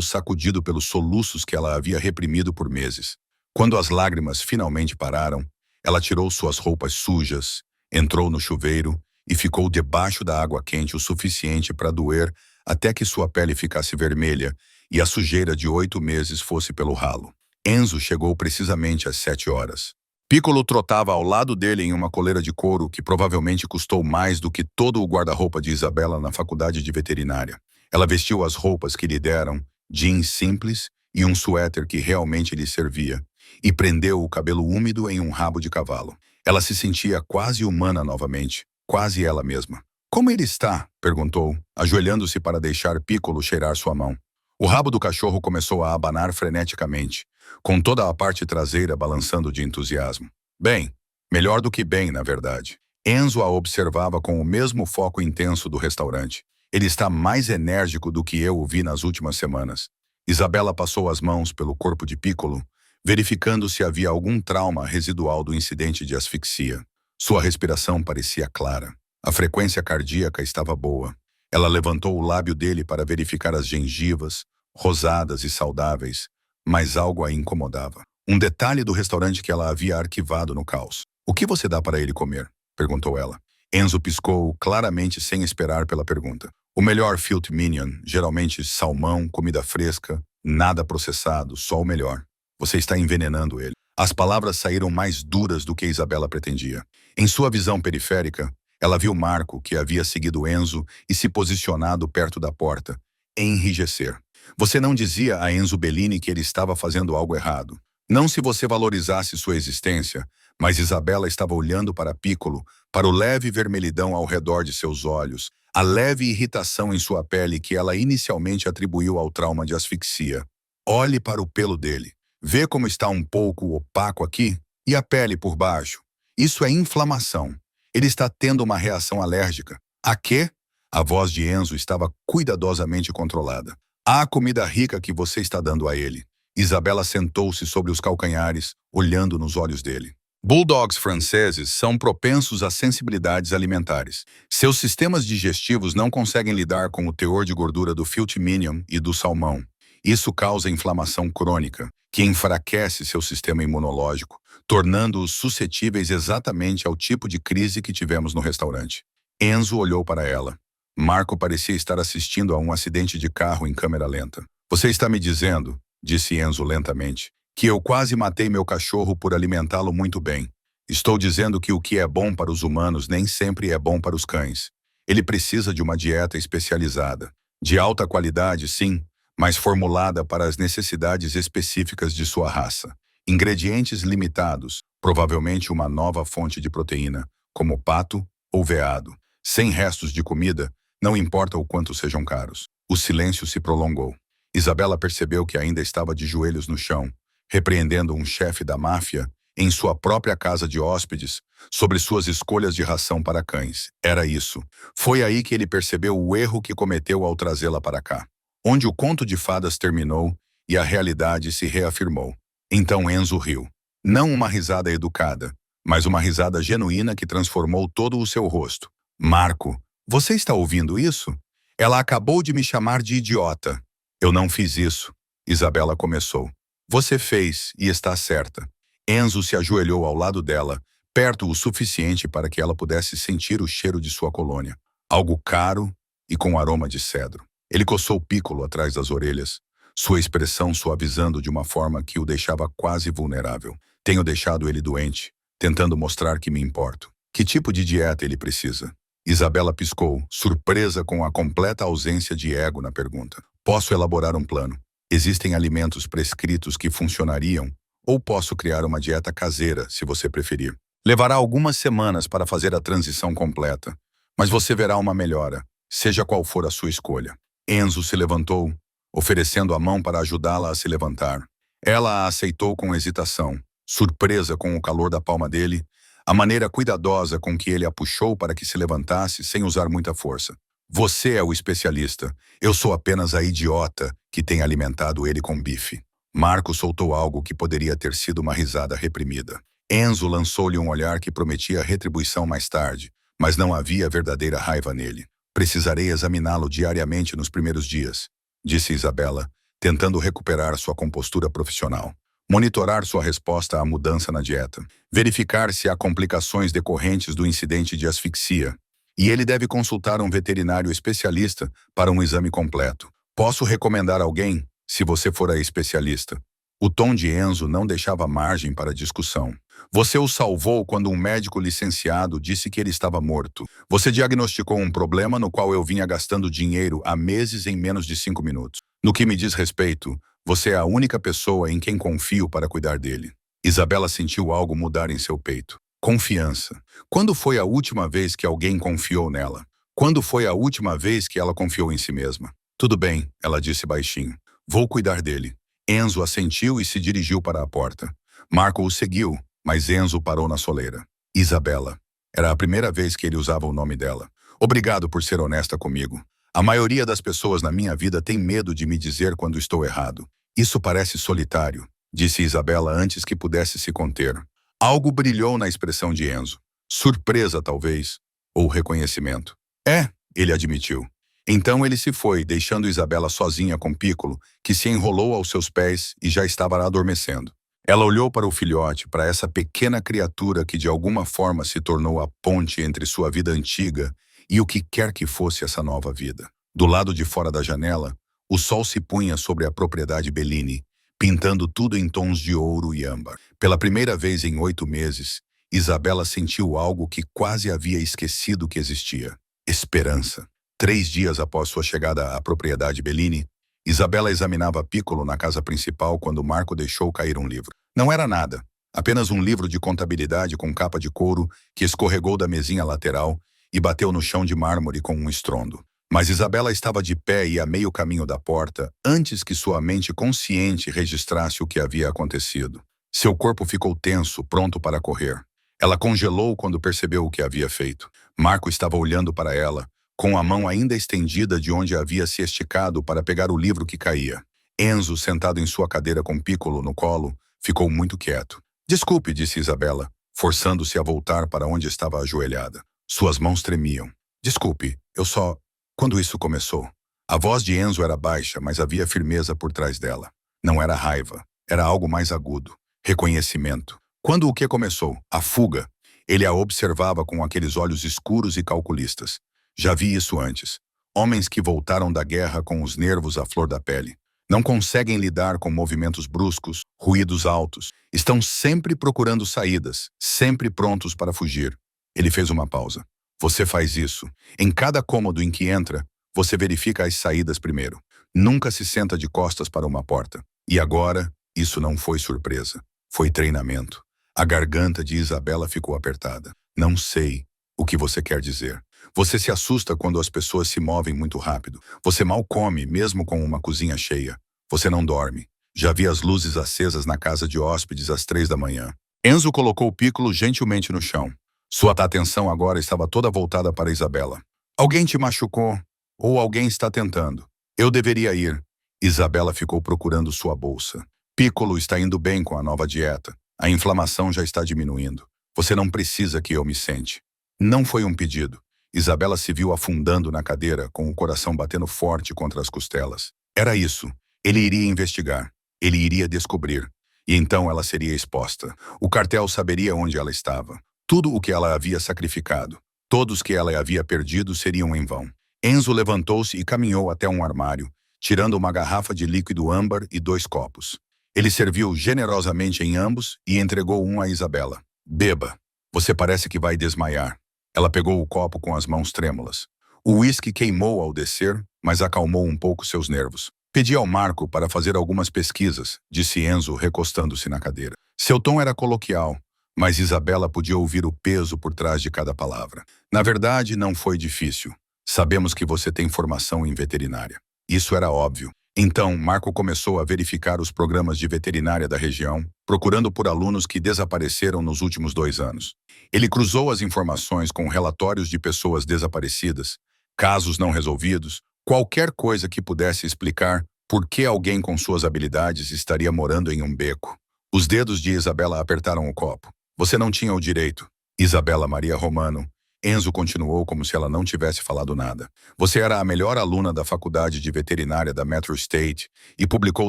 sacudido pelos soluços que ela havia reprimido por meses. Quando as lágrimas finalmente pararam, ela tirou suas roupas sujas, entrou no chuveiro e ficou debaixo da água quente o suficiente para doer até que sua pele ficasse vermelha e a sujeira de 8 meses fosse pelo ralo. Enzo chegou precisamente às 7 horas. Piccolo trotava ao lado dele em uma coleira de couro que provavelmente custou mais do que todo o guarda-roupa de Isabela na faculdade de veterinária. Ela vestiu as roupas que lhe deram, jeans simples e um suéter que realmente lhe servia, e prendeu o cabelo úmido em um rabo de cavalo. Ela se sentia quase humana novamente, quase ela mesma. "Como ele está?" perguntou, ajoelhando-se para deixar Piccolo cheirar sua mão. O rabo do cachorro começou a abanar freneticamente, com toda a parte traseira balançando de entusiasmo. Bem, melhor do que bem, na verdade. Enzo a observava com o mesmo foco intenso do restaurante. Ele está mais enérgico do que eu o vi nas últimas semanas. Isabela passou as mãos pelo corpo de Piccolo, verificando se havia algum trauma residual do incidente de asfixia. Sua respiração parecia clara. A frequência cardíaca estava boa. Ela levantou o lábio dele para verificar as gengivas, rosadas e saudáveis, mas algo a incomodava. Um detalhe do restaurante que ela havia arquivado no caos. "O que você dá para ele comer?" perguntou ela. Enzo piscou, claramente sem esperar pela pergunta. "O melhor Filet Mignon, geralmente salmão, comida fresca, nada processado, só o melhor. Você está envenenando ele." As palavras saíram mais duras do que Isabela pretendia. Em sua visão periférica, ela viu Marco, que havia seguido Enzo e se posicionado perto da porta, enrijecer. Você não dizia a Enzo Bellini que ele estava fazendo algo errado. Não se você valorizasse sua existência, mas Isabela estava olhando para Piccolo, para o leve vermelhidão ao redor de seus olhos, a leve irritação em sua pele que ela inicialmente atribuiu ao trauma de asfixia. "Olhe para o pelo dele. Vê como está um pouco opaco aqui? E a pele por baixo? Isso é inflamação. Ele está tendo uma reação alérgica." "A quê?" A voz de Enzo estava cuidadosamente controlada. "A comida rica que você está dando a ele." Isabela sentou-se sobre os calcanhares, olhando nos olhos dele. Bulldogs franceses são propensos a sensibilidades alimentares. Seus sistemas digestivos não conseguem lidar com o teor de gordura do Filet Mignon e do salmão. Isso causa inflamação crônica, que enfraquece seu sistema imunológico, tornando-os suscetíveis exatamente ao tipo de crise que tivemos no restaurante. Enzo olhou para ela. Marco parecia estar assistindo a um acidente de carro em câmera lenta. "Você está me dizendo", disse Enzo lentamente, "que eu quase matei meu cachorro por alimentá-lo muito bem. Estou dizendo que o que é bom para os humanos nem sempre é bom para os cães. Ele precisa de uma dieta especializada. De alta qualidade, sim, mas formulada para as necessidades específicas de sua raça. Ingredientes limitados, provavelmente uma nova fonte de proteína, como pato ou veado. Sem restos de comida, não importa o quanto sejam caros." O silêncio se prolongou. Isabela percebeu que ainda estava de joelhos no chão, repreendendo um chefe da máfia em sua própria casa de hóspedes sobre suas escolhas de ração para cães. Era isso. Foi aí que ele percebeu o erro que cometeu ao trazê-la para cá, onde o conto de fadas terminou e a realidade se reafirmou. Então Enzo riu. Não uma risada educada, mas uma risada genuína que transformou todo o seu rosto. "Marco, você está ouvindo isso? Ela acabou de me chamar de idiota." "Eu não fiz isso", Isabela começou. "Você fez e está certa." Enzo se ajoelhou ao lado dela, perto o suficiente para que ela pudesse sentir o cheiro de sua colônia. Algo caro e com aroma de cedro. Ele coçou Piccolo atrás das orelhas, sua expressão suavizando de uma forma que o deixava quase vulnerável. "Tenho deixado ele doente, tentando mostrar que me importo. Que tipo de dieta ele precisa?" Isabela piscou, surpresa com a completa ausência de ego na pergunta. "Posso elaborar um plano. Existem alimentos prescritos que funcionariam, ou posso criar uma dieta caseira, se você preferir. Levará algumas semanas para fazer a transição completa, mas você verá uma melhora, seja qual for a sua escolha." Enzo se levantou, oferecendo a mão para ajudá-la a se levantar. Ela a aceitou com hesitação, surpresa com o calor da palma dele, a maneira cuidadosa com que ele a puxou para que se levantasse sem usar muita força. "Você é o especialista. Eu sou apenas a idiota que tem alimentado ele com bife." Marco soltou algo que poderia ter sido uma risada reprimida. Enzo lançou-lhe um olhar que prometia retribuição mais tarde, mas não havia verdadeira raiva nele. Precisarei examiná-lo diariamente nos primeiros dias, disse Isabela, tentando recuperar sua compostura profissional. Monitorar sua resposta à mudança na dieta. Verificar se há complicações decorrentes do incidente de asfixia. E ele deve consultar um veterinário especialista para um exame completo. Posso recomendar alguém, se você for a especialista. O tom de Enzo não deixava margem para discussão. Você o salvou quando um médico licenciado disse que ele estava morto. Você diagnosticou um problema no qual eu vinha gastando dinheiro há meses em menos de 5 minutos. No que me diz respeito, você é a única pessoa em quem confio para cuidar dele. Isabela sentiu algo mudar em seu peito. Confiança. Quando foi a última vez que alguém confiou nela? Quando foi a última vez que ela confiou em si mesma? Tudo bem, ela disse baixinho. Vou cuidar dele. Enzo assentiu e se dirigiu para a porta. Marco o seguiu, mas Enzo parou na soleira. Isabela. Era a primeira vez que ele usava o nome dela. Obrigado por ser honesta comigo. A maioria das pessoas na minha vida tem medo de me dizer quando estou errado. Isso parece solitário, disse Isabela antes que pudesse se conter. Algo brilhou na expressão de Enzo. Surpresa, talvez, ou reconhecimento. É, ele admitiu. Então ele se foi, deixando Isabela sozinha com Piccolo, que se enrolou aos seus pés e já estava adormecendo. Ela olhou para o filhote, para essa pequena criatura que de alguma forma se tornou a ponte entre sua vida antiga e o que quer que fosse essa nova vida. Do lado de fora da janela, o sol se punha sobre a propriedade Bellini, pintando tudo em tons de ouro e âmbar. Pela primeira vez em 8 meses, Isabela sentiu algo que quase havia esquecido que existia. Esperança. 3 dias após sua chegada à propriedade Bellini, Isabela examinava Piccolo na casa principal quando Marco deixou cair um livro. Não era nada, apenas um livro de contabilidade com capa de couro que escorregou da mesinha lateral e bateu no chão de mármore com um estrondo. Mas Isabela estava de pé e a meio caminho da porta antes que sua mente consciente registrasse o que havia acontecido. Seu corpo ficou tenso, pronto para correr. Ela congelou quando percebeu o que havia feito. Marco estava olhando para ela, com a mão ainda estendida de onde havia se esticado para pegar o livro que caía. Enzo, sentado em sua cadeira com Piccolo no colo, ficou muito quieto. Desculpe, disse Isabela, forçando-se a voltar para onde estava ajoelhada. Suas mãos tremiam. Desculpe, eu só... Quando isso começou? A voz de Enzo era baixa, mas havia firmeza por trás dela. Não era raiva, era algo mais agudo. Reconhecimento. Quando o que começou? A fuga. Ele a observava com aqueles olhos escuros e calculistas. Já vi isso antes. Homens que voltaram da guerra com os nervos à flor da pele. Não conseguem lidar com movimentos bruscos, ruídos altos. Estão sempre procurando saídas, sempre prontos para fugir. Ele fez uma pausa. Você faz isso. Em cada cômodo em que entra, você verifica as saídas primeiro. Nunca se senta de costas para uma porta. E agora, isso não foi surpresa. Foi treinamento. A garganta de Isabela ficou apertada. Não sei o que você quer dizer. Você se assusta quando as pessoas se movem muito rápido. Você mal come, mesmo com uma cozinha cheia. Você não dorme. Já vi as luzes acesas na casa de hóspedes às 3 da manhã. Enzo colocou o Piccolo gentilmente no chão. Sua atenção agora estava toda voltada para Isabela. Alguém te machucou? Ou alguém está tentando? Eu deveria ir. Isabela ficou procurando sua bolsa. Piccolo está indo bem com a nova dieta. A inflamação já está diminuindo. Você não precisa que eu me sente. Não foi um pedido. Isabela se viu afundando na cadeira, com o coração batendo forte contra as costelas. Era isso. Ele iria investigar. Ele iria descobrir. E então ela seria exposta. O cartel saberia onde ela estava. Tudo o que ela havia sacrificado. Todos que ela havia perdido seriam em vão. Enzo levantou-se e caminhou até um armário, tirando uma garrafa de líquido âmbar e 2 copos. Ele serviu generosamente em ambos e entregou um a Isabela. Beba. Você parece que vai desmaiar. Ela pegou o copo com as mãos trêmulas. O uísque queimou ao descer, mas acalmou um pouco seus nervos. Pedi ao Marco para fazer algumas pesquisas, disse Enzo, recostando-se na cadeira. Seu tom era coloquial, mas Isabela podia ouvir o peso por trás de cada palavra. Na verdade, não foi difícil. Sabemos que você tem formação em veterinária. Isso era óbvio. Então, Marco começou a verificar os programas de veterinária da região, procurando por alunos que desapareceram nos últimos 2 anos. Ele cruzou as informações com relatórios de pessoas desaparecidas, casos não resolvidos, qualquer coisa que pudesse explicar por que alguém com suas habilidades estaria morando em um beco. Os dedos de Isabela apertaram o copo. Você não tinha o direito. Isabela Maria Romano. Enzo continuou como se ela não tivesse falado nada. Você era a melhor aluna da faculdade de veterinária da Metro State e publicou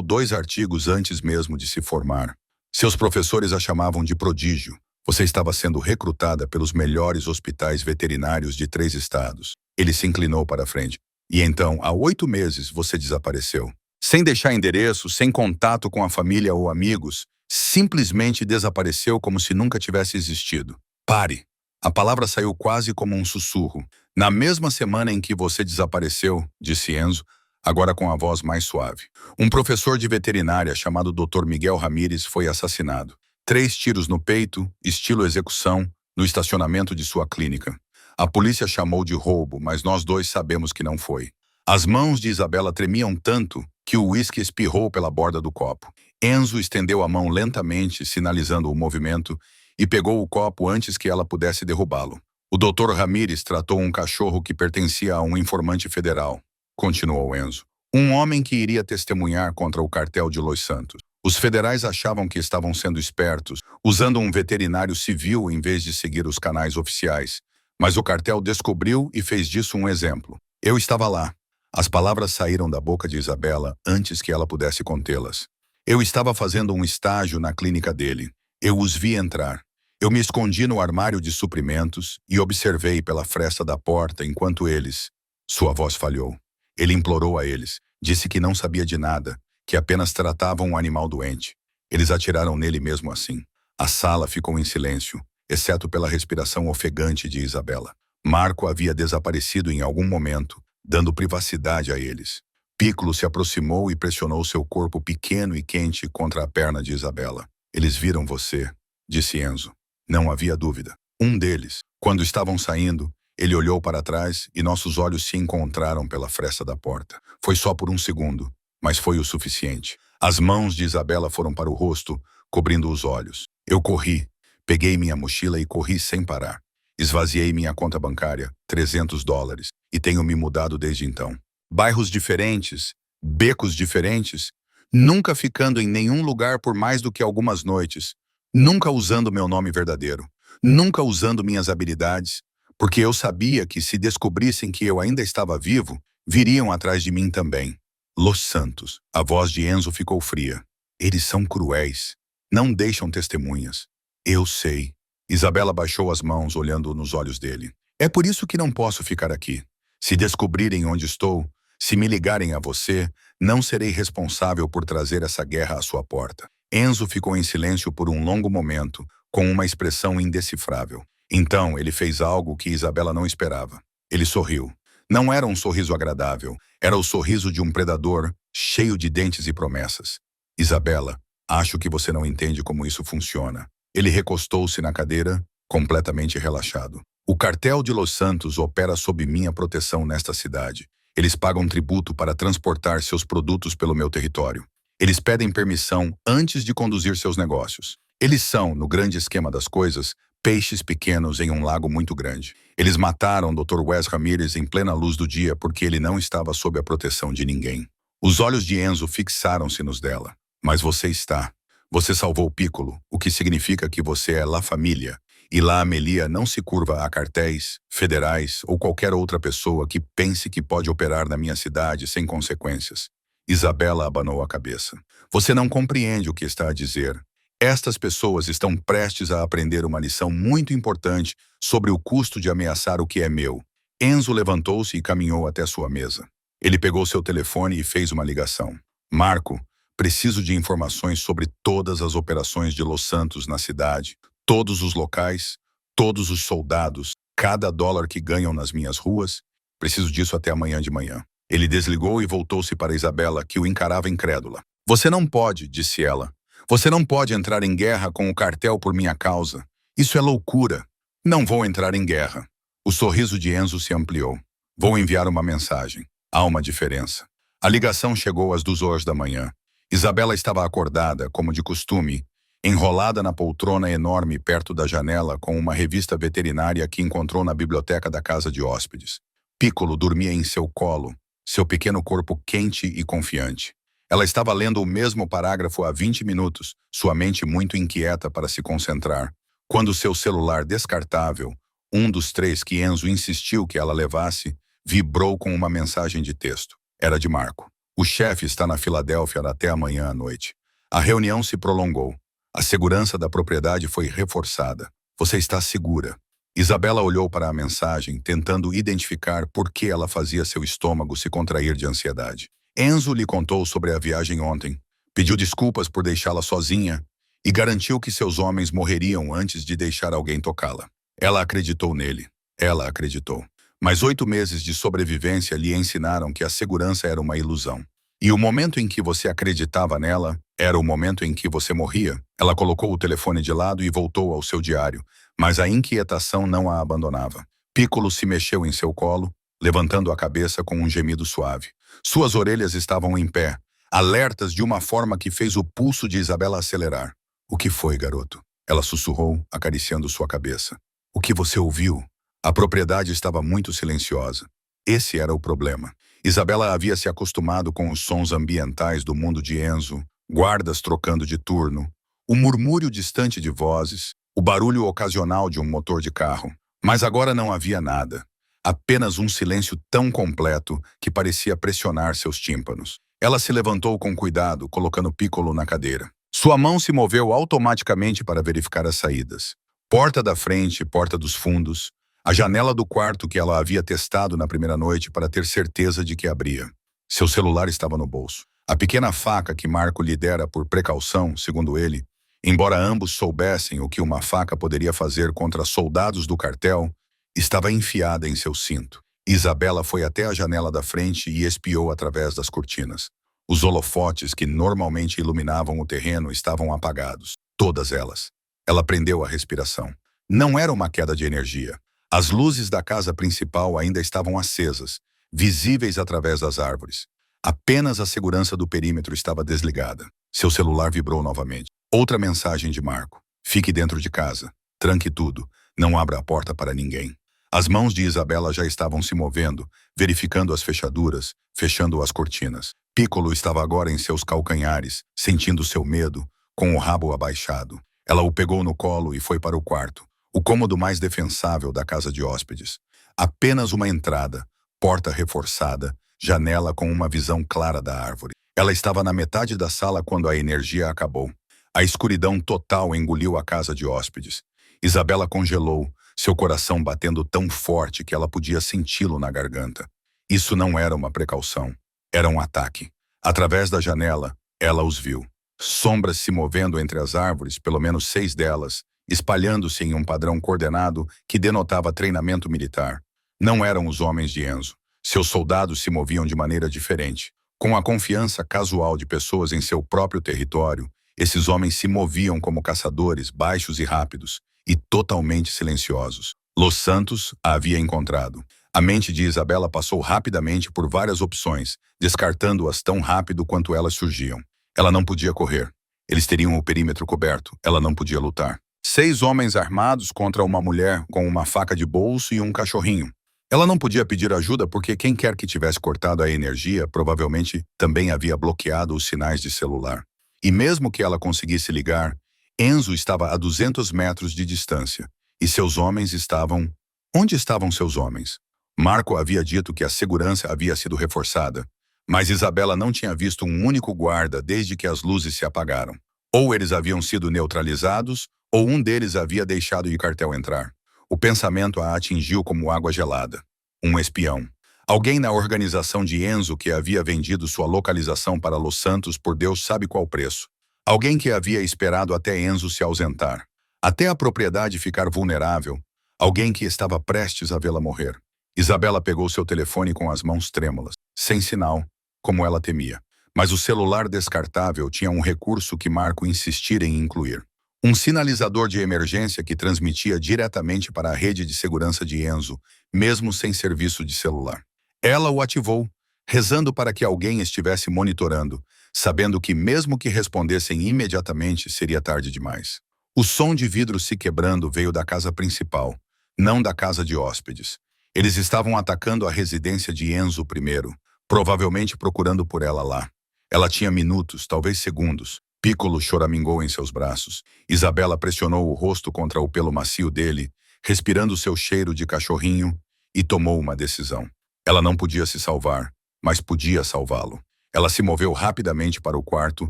2 artigos antes mesmo de se formar. Seus professores a chamavam de prodígio. Você estava sendo recrutada pelos melhores hospitais veterinários de 3 estados. Ele se inclinou para a frente. E então, há 8 meses, você desapareceu. Sem deixar endereço, sem contato com a família ou amigos, simplesmente desapareceu como se nunca tivesse existido. Pare! A palavra saiu quase como um sussurro. Na mesma semana em que você desapareceu, disse Enzo, agora com a voz mais suave. Um professor de veterinária chamado Dr. Miguel Ramírez foi assassinado. 3 tiros no peito, estilo execução, no estacionamento de sua clínica. A polícia chamou de roubo, mas nós 2 sabemos que não foi. As mãos de Isabela tremiam tanto que o uísque espirrou pela borda do copo. Enzo estendeu a mão lentamente, sinalizando o movimento, e pegou o copo antes que ela pudesse derrubá-lo. O Dr. Ramírez tratou um cachorro que pertencia a um informante federal, continuou Enzo. Um homem que iria testemunhar contra o cartel de Los Santos. Os federais achavam que estavam sendo espertos, usando um veterinário civil em vez de seguir os canais oficiais. Mas o cartel descobriu e fez disso um exemplo. Eu estava lá. As palavras saíram da boca de Isabela antes que ela pudesse contê-las. Eu estava fazendo um estágio na clínica dele. Eu os vi entrar. Eu me escondi no armário de suprimentos e observei pela fresta da porta enquanto eles... Sua voz falhou. Ele implorou a eles. Disse que não sabia de nada, que apenas tratavam um animal doente. Eles atiraram nele mesmo assim. A sala ficou em silêncio, exceto pela respiração ofegante de Isabela. Marco havia desaparecido em algum momento, dando privacidade a eles. Piccolo se aproximou e pressionou seu corpo pequeno e quente contra a perna de Isabela. Eles viram você, disse Enzo. Não havia dúvida. Um deles. Quando estavam saindo, ele olhou para trás e nossos olhos se encontraram pela fresta da porta. Foi só por um segundo, mas foi o suficiente. As mãos de Isabela foram para o rosto, cobrindo os olhos. Eu corri. Peguei minha mochila e corri sem parar. Esvaziei minha conta bancária, $300, e tenho me mudado desde então. Bairros diferentes, becos diferentes, nunca ficando em nenhum lugar por mais do que algumas noites, nunca usando meu nome verdadeiro, nunca usando minhas habilidades, porque eu sabia que se descobrissem que eu ainda estava vivo, viriam atrás de mim também. Los Santos. A voz de Enzo ficou fria. Eles são cruéis. Não deixam testemunhas. Eu sei. Isabela baixou as mãos, olhando nos olhos dele. É por isso que não posso ficar aqui. Se descobrirem onde estou, se me ligarem a você, não serei responsável por trazer essa guerra à sua porta. Enzo ficou em silêncio por um longo momento, com uma expressão indecifrável. Então, ele fez algo que Isabela não esperava. Ele sorriu. Não era um sorriso agradável. Era o sorriso de um predador, cheio de dentes e promessas. Isabela, acho que você não entende como isso funciona. Ele recostou-se na cadeira, completamente relaxado. O cartel de Los Santos opera sob minha proteção nesta cidade. Eles pagam tributo para transportar seus produtos pelo meu território. Eles pedem permissão antes de conduzir seus negócios. Eles são, no grande esquema das coisas, peixes pequenos em um lago muito grande. Eles mataram Dr. Wes Ramírez em plena luz do dia porque ele não estava sob a proteção de ninguém. Os olhos de Enzo fixaram-se nos dela. Mas você está. Você salvou Piccolo, o que significa que você é La Família. E La Amelia não se curva a cartéis, federais ou qualquer outra pessoa que pense que pode operar na minha cidade sem consequências. Isabela abanou a cabeça. Você não compreende o que está a dizer. Estas pessoas estão prestes a aprender uma lição muito importante sobre o custo de ameaçar o que é meu. Enzo levantou-se e caminhou até sua mesa. Ele pegou seu telefone e fez uma ligação. Marco, preciso de informações sobre todas as operações de Los Santos na cidade, todos os locais, todos os soldados, cada dólar que ganham nas minhas ruas. Preciso disso até amanhã de manhã. Ele desligou e voltou-se para Isabela, que o encarava incrédula. Você não pode, disse ela. Você não pode entrar em guerra com o cartel por minha causa. Isso é loucura. Não vou entrar em guerra. O sorriso de Enzo se ampliou. Vou enviar uma mensagem. Há uma diferença. A ligação chegou às 2 horas da manhã. Isabela estava acordada, como de costume, enrolada na poltrona enorme perto da janela com uma revista veterinária que encontrou na biblioteca da casa de hóspedes. Piccolo dormia em seu colo, seu pequeno corpo quente e confiante. Ela estava lendo o mesmo parágrafo há 20 minutos, sua mente muito inquieta para se concentrar. Quando seu celular descartável, um dos 3 que Enzo insistiu que ela levasse, vibrou com uma mensagem de texto. Era de Marco. O chefe está na Filadélfia até amanhã à noite. A reunião se prolongou. A segurança da propriedade foi reforçada. Você está segura. Isabela olhou para a mensagem, tentando identificar por que ela fazia seu estômago se contrair de ansiedade. Enzo lhe contou sobre a viagem ontem, pediu desculpas por deixá-la sozinha e garantiu que seus homens morreriam antes de deixar alguém tocá-la. Ela acreditou nele. Ela acreditou. Mas 8 meses de sobrevivência lhe ensinaram que a segurança era uma ilusão. E o momento em que você acreditava nela era o momento em que você morria. Ela colocou o telefone de lado e voltou ao seu diário, mas a inquietação não a abandonava. Piccolo se mexeu em seu colo, levantando a cabeça com um gemido suave. Suas orelhas estavam em pé, alertas de uma forma que fez o pulso de Isabela acelerar. O que foi, garoto? Ela sussurrou, acariciando sua cabeça. O que você ouviu? A propriedade estava muito silenciosa. Esse era o problema. Isabela havia se acostumado com os sons ambientais do mundo de Enzo, guardas trocando de turno, o murmúrio distante de vozes, o barulho ocasional de um motor de carro. Mas agora não havia nada. Apenas um silêncio tão completo que parecia pressionar seus tímpanos. Ela se levantou com cuidado, colocando Piccolo na cadeira. Sua mão se moveu automaticamente para verificar as saídas. Porta da frente, porta dos fundos, a janela do quarto que ela havia testado na primeira noite para ter certeza de que abria. Seu celular estava no bolso. A pequena faca que Marco lhe dera por precaução, segundo ele, embora ambos soubessem o que uma faca poderia fazer contra soldados do cartel, estava enfiada em seu cinto. Isabela foi até a janela da frente e espiou através das cortinas. Os holofotes que normalmente iluminavam o terreno estavam apagados. Todas elas. Ela prendeu a respiração. Não era uma queda de energia. As luzes da casa principal ainda estavam acesas, visíveis através das árvores. Apenas a segurança do perímetro estava desligada. Seu celular vibrou novamente. Outra mensagem de Marco. Fique dentro de casa. Tranque tudo. Não abra a porta para ninguém. As mãos de Isabela já estavam se movendo, verificando as fechaduras, fechando as cortinas. Piccolo estava agora em seus calcanhares, sentindo seu medo, com o rabo abaixado. Ela o pegou no colo e foi para o quarto, o cômodo mais defensável da casa de hóspedes. Apenas uma entrada, porta reforçada, janela com uma visão clara da árvore. Ela estava na metade da sala quando a energia acabou. A escuridão total engoliu a casa de hóspedes. Isabela congelou, seu coração batendo tão forte que ela podia senti-lo na garganta. Isso não era uma precaução. Era um ataque. Através da janela, ela os viu. Sombras se movendo entre as árvores, pelo menos 6 delas, espalhando-se em um padrão coordenado que denotava treinamento militar. Não eram os homens de Enzo. Seus soldados se moviam de maneira diferente. Com a confiança casual de pessoas em seu próprio território, esses homens se moviam como caçadores, baixos e rápidos, e totalmente silenciosos. Los Santos a havia encontrado. A mente de Isabela passou rapidamente por várias opções, descartando-as tão rápido quanto elas surgiam. Ela não podia correr. Eles teriam o perímetro coberto. Ela não podia lutar. 6 homens armados contra uma mulher com uma faca de bolso e um cachorrinho. Ela não podia pedir ajuda porque quem quer que tivesse cortado a energia provavelmente também havia bloqueado os sinais de celular. E mesmo que ela conseguisse ligar, Enzo estava a 200 metros de distância. E seus homens estavam... Onde estavam seus homens? Marco havia dito que a segurança havia sido reforçada, mas Isabela não tinha visto um único guarda desde que as luzes se apagaram. Ou eles haviam sido neutralizados, ou um deles havia deixado o cartel entrar. O pensamento a atingiu como água gelada. Um espião. Alguém na organização de Enzo que havia vendido sua localização para Los Santos por Deus sabe qual preço. Alguém que havia esperado até Enzo se ausentar. Até a propriedade ficar vulnerável. Alguém que estava prestes a vê-la morrer. Isabela pegou seu telefone com as mãos trêmulas, sem sinal, como ela temia. Mas o celular descartável tinha um recurso que Marco insistira em incluir. Um sinalizador de emergência que transmitia diretamente para a rede de segurança de Enzo, mesmo sem serviço de celular. Ela o ativou, rezando para que alguém estivesse monitorando, sabendo que mesmo que respondessem imediatamente seria tarde demais. O som de vidro se quebrando veio da casa principal, não da casa de hóspedes. Eles estavam atacando a residência de Enzo primeiro, provavelmente procurando por ela lá. Ela tinha minutos, talvez segundos. Piccolo choramingou em seus braços. Isabela pressionou o rosto contra o pelo macio dele, respirando seu cheiro de cachorrinho, e tomou uma decisão. Ela não podia se salvar, mas podia salvá-lo. Ela se moveu rapidamente para o quarto,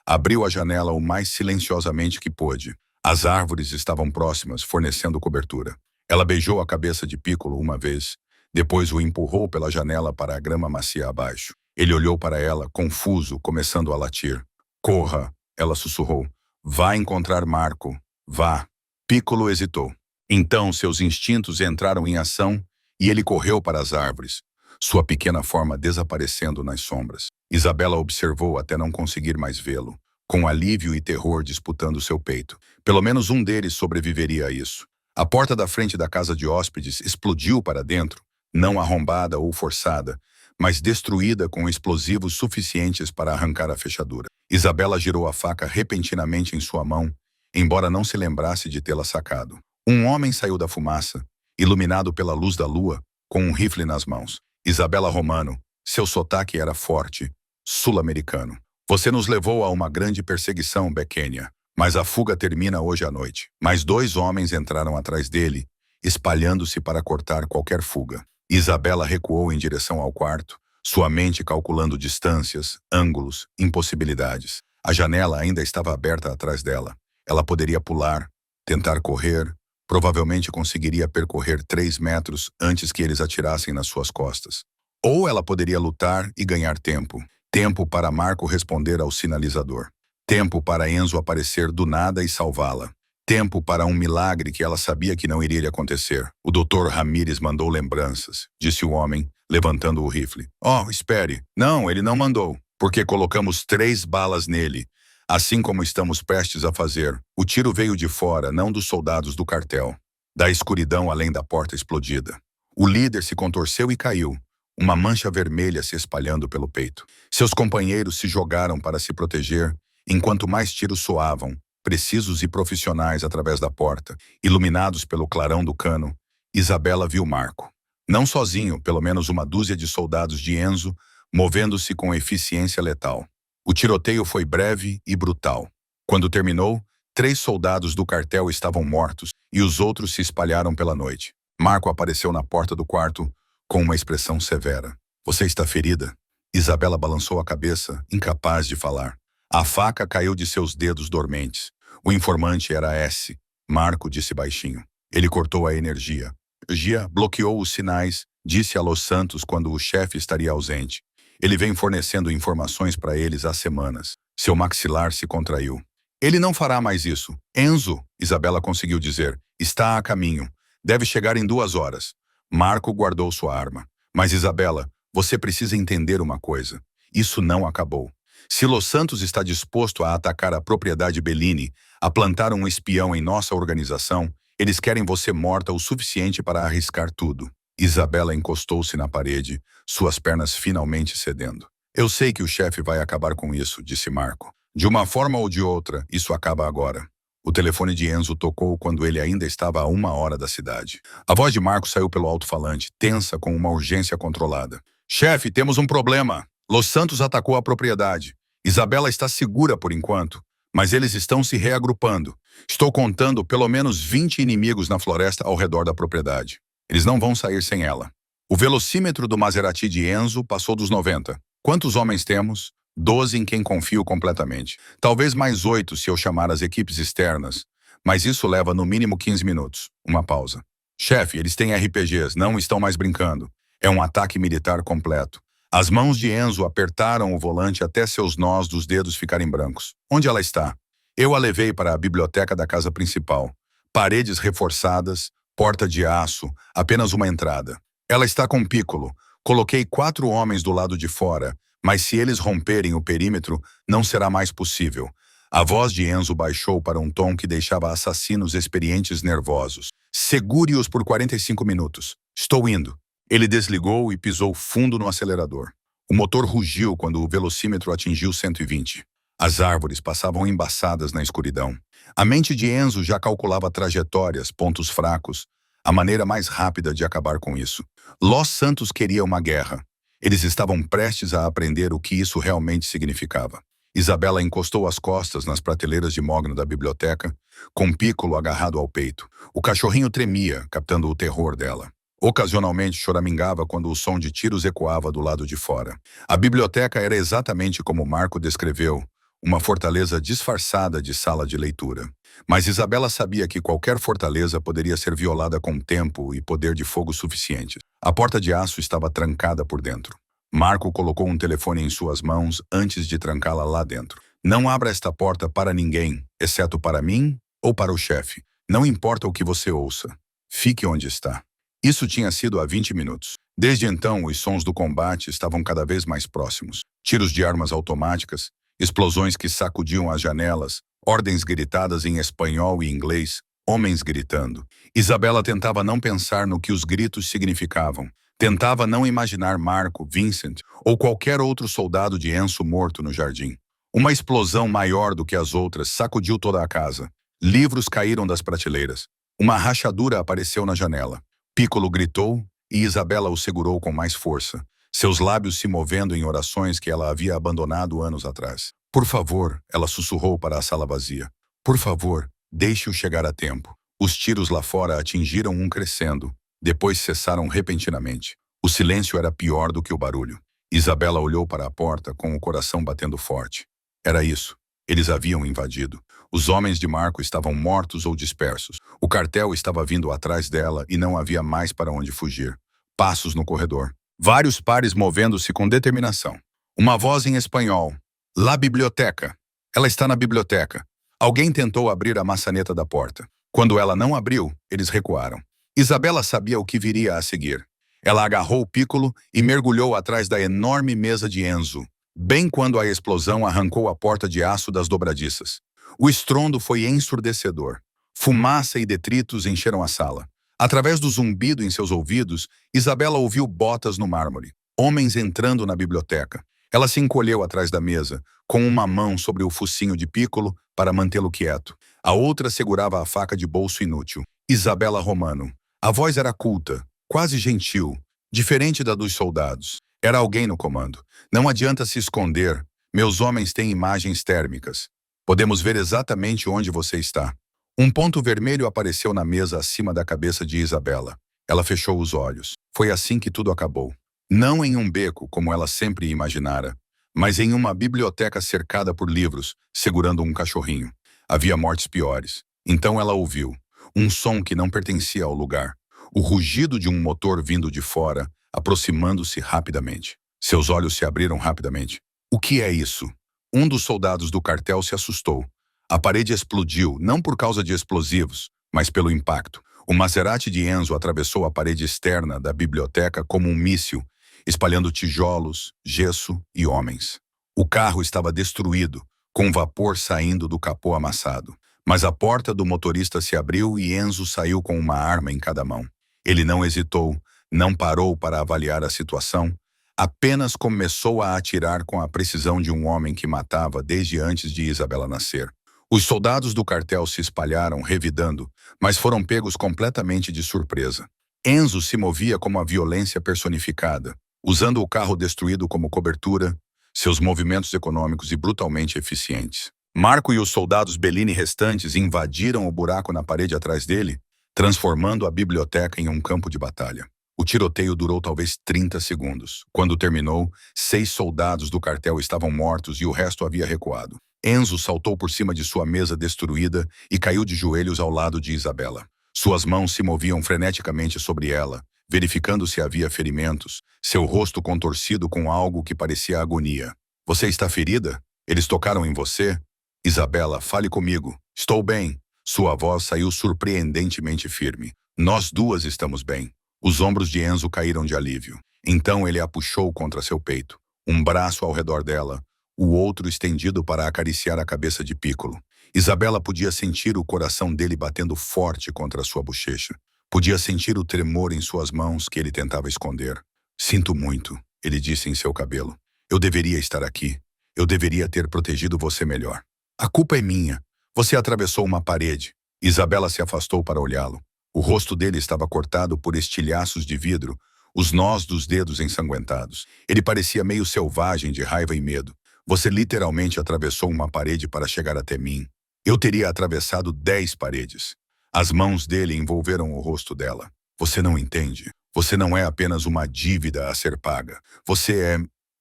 abriu a janela o mais silenciosamente que pôde. As árvores estavam próximas, fornecendo cobertura. Ela beijou a cabeça de Piccolo uma vez, depois o empurrou pela janela para a grama macia abaixo. Ele olhou para ela, confuso, começando a latir. Corra, ela sussurrou. Vá encontrar Marco. Vá. Piccolo hesitou. Então seus instintos entraram em ação e ele correu para as árvores, sua pequena forma desaparecendo nas sombras. Isabela observou até não conseguir mais vê-lo, com alívio e terror disputando seu peito. Pelo menos um deles sobreviveria a isso. A porta da frente da casa de hóspedes explodiu para dentro, não arrombada ou forçada, mas destruída com explosivos suficientes para arrancar a fechadura. Isabela girou a faca repentinamente em sua mão, embora não se lembrasse de tê-la sacado. Um homem saiu da fumaça, iluminado pela luz da lua, com um rifle nas mãos. Isabela Romano, seu sotaque era forte, sul-americano. Você nos levou a uma grande perseguição, Bequênia, mas a fuga termina hoje à noite. Mais 2 homens entraram atrás dele, espalhando-se para cortar qualquer fuga. Isabela recuou em direção ao quarto, sua mente calculando distâncias, ângulos, impossibilidades. A janela ainda estava aberta atrás dela. Ela poderia pular, tentar correr, provavelmente conseguiria percorrer 3 metros antes que eles atirassem nas suas costas. Ou ela poderia lutar e ganhar tempo. Tempo para Marco responder ao sinalizador. Tempo para Enzo aparecer do nada e salvá-la. Tempo para um milagre que ela sabia que não iria lhe acontecer. O Dr. Ramírez mandou lembranças, disse o homem, levantando o rifle. Oh, espere. Não, ele não mandou, porque colocamos 3 balas nele, assim como estamos prestes a fazer. O tiro veio de fora, não dos soldados do cartel. Da escuridão além da porta explodida. O líder se contorceu e caiu, uma mancha vermelha se espalhando pelo peito. Seus companheiros se jogaram para se proteger, enquanto mais tiros soavam, precisos e profissionais através da porta, iluminados pelo clarão do cano. Isabela viu Marco. Não sozinho, pelo menos uma dúzia de soldados de Enzo, movendo-se com eficiência letal. O tiroteio foi breve e brutal. Quando terminou, 3 soldados do cartel estavam mortos e os outros se espalharam pela noite. Marco apareceu na porta do quarto com uma expressão severa. Você está ferida? Isabela balançou a cabeça, incapaz de falar. A faca caiu de seus dedos dormentes. O informante era S. Marco disse baixinho. Ele cortou a energia. Gia bloqueou os sinais, disse a Los Santos quando o chefe estaria ausente. Ele vem fornecendo informações para eles há semanas. Seu maxilar se contraiu. Ele não fará mais isso. Enzo, Isabela conseguiu dizer, está a caminho. Deve chegar em 2 horas. Marco guardou sua arma. Mas Isabela, você precisa entender uma coisa. Isso não acabou. Se Los Santos está disposto a atacar a propriedade Bellini, a plantar um espião em nossa organização, eles querem você morta o suficiente para arriscar tudo. Isabela encostou-se na parede, suas pernas finalmente cedendo. Eu sei que o chefe vai acabar com isso, disse Marco. De uma forma ou de outra, isso acaba agora. O telefone de Enzo tocou quando ele ainda estava a 1 hora da cidade. A voz de Marco saiu pelo alto-falante, tensa com uma urgência controlada. Chefe, temos um problema. Los Santos atacou a propriedade. Isabela está segura por enquanto, mas eles estão se reagrupando. Estou contando pelo menos 20 inimigos na floresta ao redor da propriedade. Eles não vão sair sem ela. O velocímetro do Maserati de Enzo passou dos 90. Quantos homens temos? 12 em quem confio completamente. Talvez mais 8 se eu chamar as equipes externas, mas isso leva no mínimo 15 minutos. Uma pausa. Chefe, eles têm RPGs, não estão mais brincando. É um ataque militar completo. As mãos de Enzo apertaram o volante até seus nós dos dedos ficarem brancos. Onde ela está? Eu a levei para a biblioteca da casa principal. Paredes reforçadas, porta de aço, apenas uma entrada. Ela está com Piccolo. Coloquei 4 homens do lado de fora, mas se eles romperem o perímetro, não será mais possível. A voz de Enzo baixou para um tom que deixava assassinos experientes nervosos. Segure-os por 45 minutos. Estou indo. Ele desligou e pisou fundo no acelerador. O motor rugiu quando o velocímetro atingiu 120. As árvores passavam embaçadas na escuridão. A mente de Enzo já calculava trajetórias, pontos fracos, a maneira mais rápida de acabar com isso. Los Santos queria uma guerra. Eles estavam prestes a aprender o que isso realmente significava. Isabela encostou as costas nas prateleiras de mogno da biblioteca, com Piccolo agarrado ao peito. O cachorrinho tremia, captando o terror dela. Ocasionalmente choramingava quando o som de tiros ecoava do lado de fora. A biblioteca era exatamente como Marco descreveu, uma fortaleza disfarçada de sala de leitura. Mas Isabela sabia que qualquer fortaleza poderia ser violada com tempo e poder de fogo suficientes. A porta de aço estava trancada por dentro. Marco colocou um telefone em suas mãos antes de trancá-la lá dentro. Não abra esta porta para ninguém, exceto para mim ou para o chefe. Não importa o que você ouça. Fique onde está. Isso tinha sido há 20 minutos. Desde então, os sons do combate estavam cada vez mais próximos. Tiros de armas automáticas, explosões que sacudiam as janelas, ordens gritadas em espanhol e inglês, homens gritando. Isabela tentava não pensar no que os gritos significavam. Tentava não imaginar Marco, Vincent ou qualquer outro soldado de Enzo morto no jardim. Uma explosão maior do que as outras sacudiu toda a casa. Livros caíram das prateleiras. Uma rachadura apareceu na janela. Piccolo gritou e Isabela o segurou com mais força, seus lábios se movendo em orações que ela havia abandonado anos atrás. Por favor, ela sussurrou para a sala vazia. Por favor, deixe-o chegar a tempo. Os tiros lá fora atingiram um crescendo. Depois cessaram repentinamente. O silêncio era pior do que o barulho. Isabela olhou para a porta com o coração batendo forte. Era isso. Eles haviam invadido. Os homens de Marco estavam mortos ou dispersos. O cartel estava vindo atrás dela e não havia mais para onde fugir. Passos no corredor. Vários pares movendo-se com determinação. Uma voz em espanhol. La biblioteca. Ela está na biblioteca. Alguém tentou abrir a maçaneta da porta. Quando ela não abriu, eles recuaram. Isabela sabia o que viria a seguir. Ela agarrou Piccolo e mergulhou atrás da enorme mesa de Enzo, bem quando a explosão arrancou a porta de aço das dobradiças. O estrondo foi ensurdecedor. Fumaça e detritos encheram a sala. Através do zumbido em seus ouvidos, Isabela ouviu botas no mármore. Homens entrando na biblioteca. Ela se encolheu atrás da mesa, com uma mão sobre o focinho de Piccolo para mantê-lo quieto. A outra segurava a faca de bolso inútil. Isabela Romano. A voz era culta, quase gentil, diferente da dos soldados. Era alguém no comando. Não adianta se esconder. Meus homens têm imagens térmicas. Podemos ver exatamente onde você está. Um ponto vermelho apareceu na mesa acima da cabeça de Isabela. Ela fechou os olhos. Foi assim que tudo acabou. Não em um beco, como ela sempre imaginara, mas em uma biblioteca cercada por livros, segurando um cachorrinho. Havia mortes piores. Então ela ouviu um som que não pertencia ao lugar. O rugido de um motor vindo de fora, aproximando-se rapidamente. Seus olhos se abriram rapidamente. O que é isso? Um dos soldados do cartel se assustou. A parede explodiu, não por causa de explosivos, mas pelo impacto. O Maserati de Enzo atravessou a parede externa da biblioteca como um míssil, espalhando tijolos, gesso e homens. O carro estava destruído, com vapor saindo do capô amassado. Mas a porta do motorista se abriu e Enzo saiu com uma arma em cada mão. Ele não hesitou, não parou para avaliar a situação, apenas começou a atirar com a precisão de um homem que matava desde antes de Isabela nascer. Os soldados do cartel se espalharam, revidando, mas foram pegos completamente de surpresa. Enzo se movia como a violência personificada, usando o carro destruído como cobertura, seus movimentos econômicos e brutalmente eficientes. Marco e os soldados Bellini restantes invadiram o buraco na parede atrás dele, transformando a biblioteca em um campo de batalha. O tiroteio durou talvez 30 segundos. Quando terminou, 6 soldados do cartel estavam mortos e o resto havia recuado. Enzo saltou por cima de sua mesa destruída e caiu de joelhos ao lado de Isabela. Suas mãos se moviam freneticamente sobre ela, verificando se havia ferimentos, seu rosto contorcido com algo que parecia agonia. Você está ferida? Eles tocaram em você? Isabela, fale comigo. Estou bem. Sua voz saiu surpreendentemente firme. Nós duas estamos bem. Os ombros de Enzo caíram de alívio. Então ele a puxou contra seu peito, um braço ao redor dela, o outro estendido para acariciar a cabeça de Piccolo. Isabela podia sentir o coração dele batendo forte contra sua bochecha. Podia sentir o tremor em suas mãos que ele tentava esconder. Sinto muito, ele disse em seu cabelo. Eu deveria estar aqui. Eu deveria ter protegido você melhor. A culpa é minha. Você atravessou uma parede. Isabela se afastou para olhá-lo. O rosto dele estava cortado por estilhaços de vidro, os nós dos dedos ensanguentados. Ele parecia meio selvagem de raiva e medo. Você literalmente atravessou uma parede para chegar até mim. Eu teria atravessado 10 paredes. As mãos dele envolveram o rosto dela. Você não entende. Você não é apenas uma dívida a ser paga. Você é...